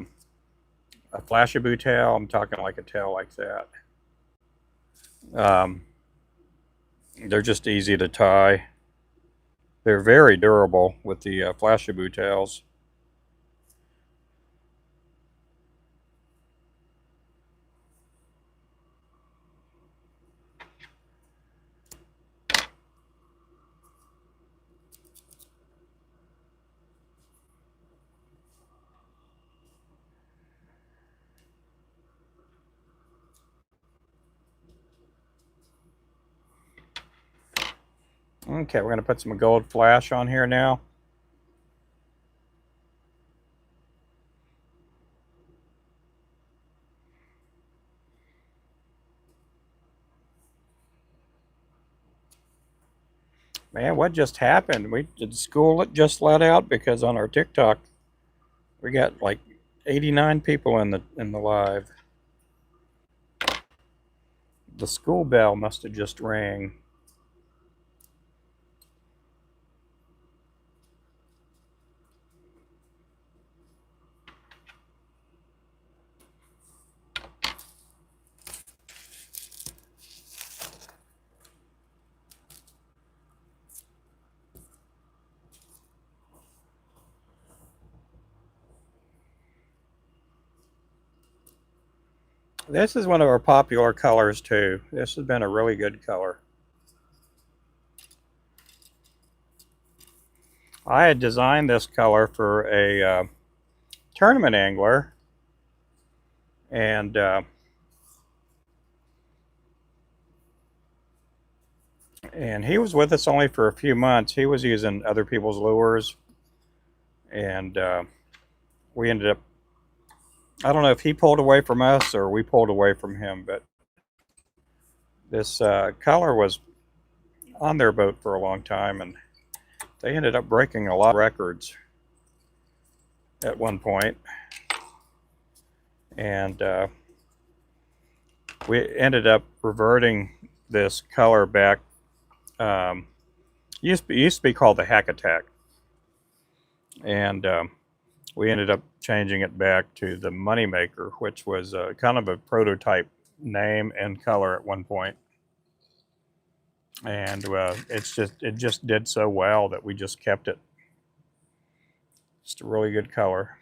flashabou tail, I'm talking like a tail like that. Um, they're just easy to tie. They're very durable with the flashabou tails. Okay, we're going to put some gold flash on here now. Man, what just happened? Did school just let out? Because on our TikTok, we got like 89 people in the live. The school bell must have just rang. This is one of our popular colors too. This has been a really good color. I had designed this color for a tournament angler, and he was with us only for a few months. He was using other people's lures, and we ended up. I don't know if he pulled away from us or we pulled away from him, but this color was on their boat for a long time, and they ended up breaking a lot of records at one point, and we ended up reverting this color back. Used to be called the Hack Attack, and we ended up changing it back to the Moneymaker, which was kind of a prototype name and color at one point. And it just did so well that we just kept it. Just a really good color.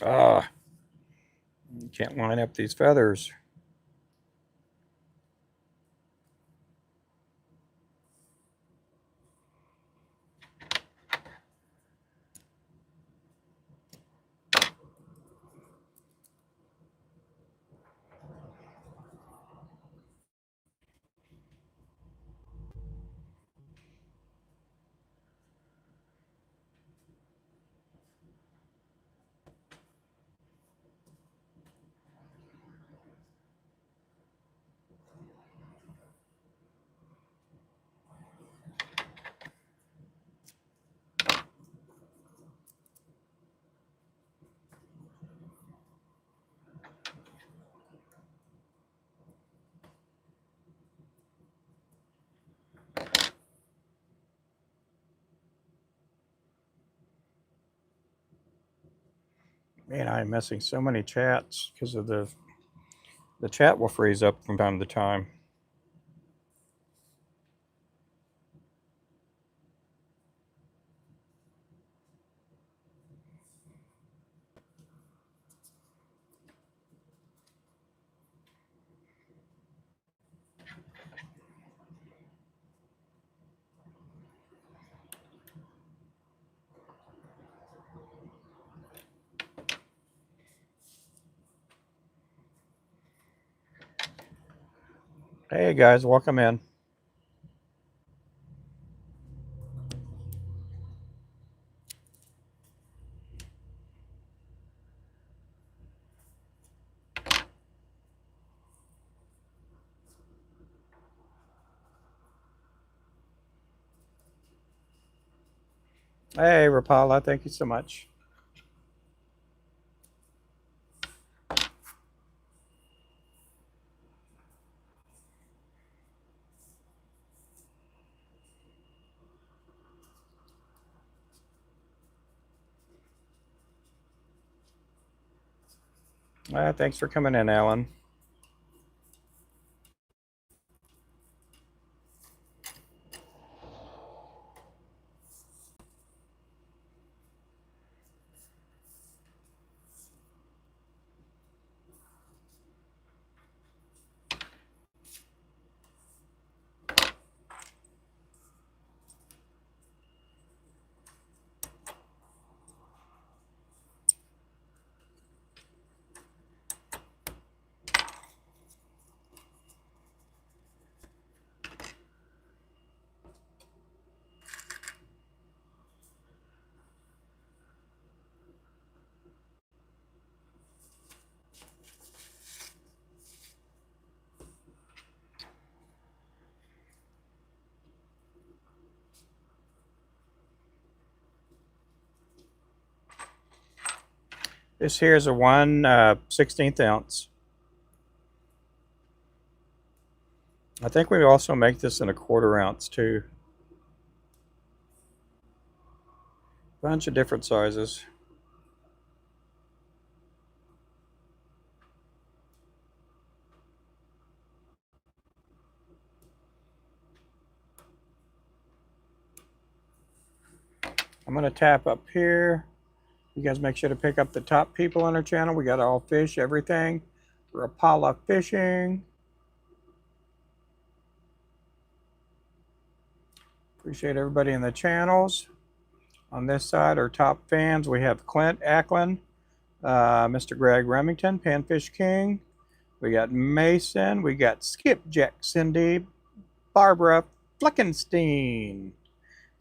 Ah, you can't line up these feathers. Man, I'm missing so many chats because of the chat will freeze up from time to time. Hey guys, welcome in. Hey Rapala, thank you so much. Thanks for coming in, Alan. This here is a 1/16 ounce. I think we also make this in a 1/4 ounce too. Bunch of different sizes. I'm going to tap up here. You guys make sure to pick up the top people on our channel. We got all fish, everything. Rapala Fishing. Appreciate everybody in the channels. On this side, our top fans, we have Clint Ackland, Mr. Greg Remington, Panfish King. We got Mason. We got Skipjack Cindy, Barbara Fleckenstein.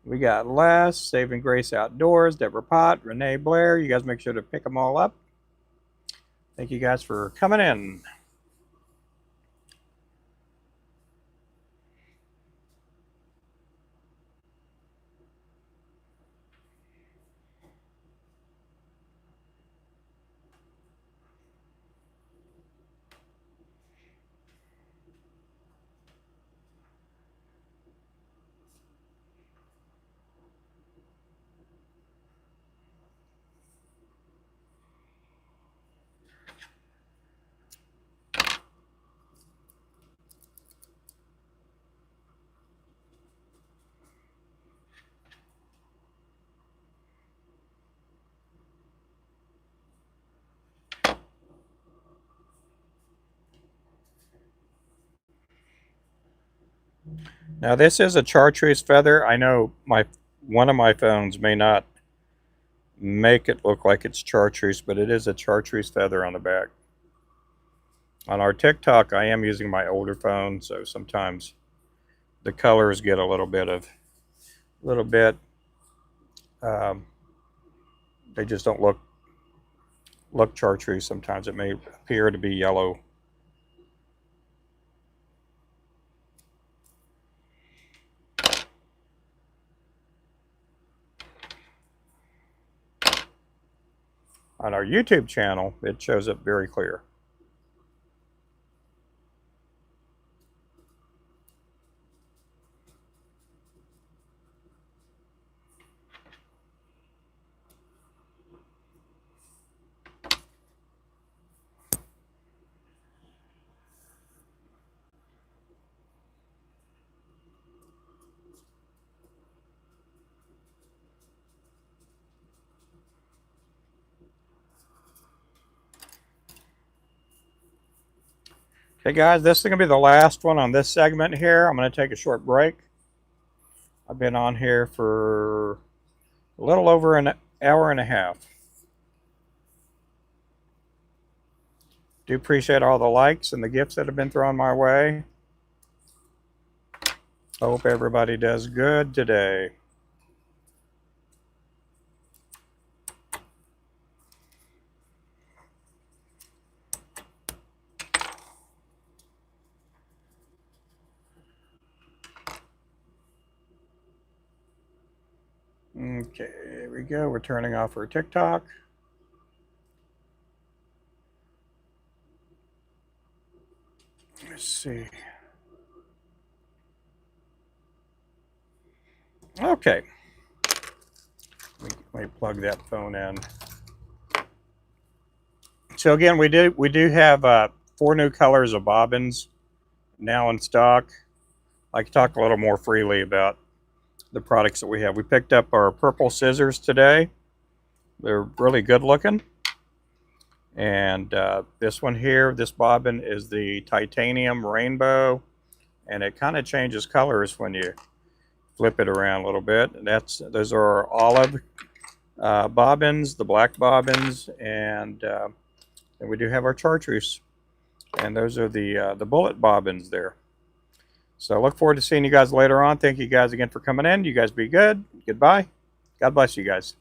We got Les, Saving Grace Outdoors, Deborah Pott, Renee Blair. You guys make sure to pick them all up. Thank you guys for coming in. Now this is a chartreuse feather. I know one of my phones may not make it look like it's chartreuse, but it is a chartreuse feather on the back. On our TikTok, I am using my older phone, so sometimes the colors get a little bit, um, they just don't look chartreuse. Sometimes it may appear to be yellow. On our YouTube channel, it shows up very clear. Okay guys, this is going to be the last one on this segment here. I'm going to take a short break. I've been on here for a little over an hour and a half. Do appreciate all the likes and the gifts that have been thrown my way. Hope everybody does good today. Okay, here we go. We're turning off our TikTok. Let's see. Okay. Let me plug that phone in. So again, we do have 4 new colors of bobbins now in stock. I can talk a little more freely about the products that we have. We picked up our purple scissors today. They're really good looking. And this one here, this bobbin is the titanium rainbow, and it kind of changes colors when you flip it around a little bit. Those are our olive bobbins, the black bobbins, and we do have our chartreuse, and those are the bullet bobbins there. So I look forward to seeing you guys later on. Thank you guys again for coming in. You guys be good. Goodbye. God bless you guys.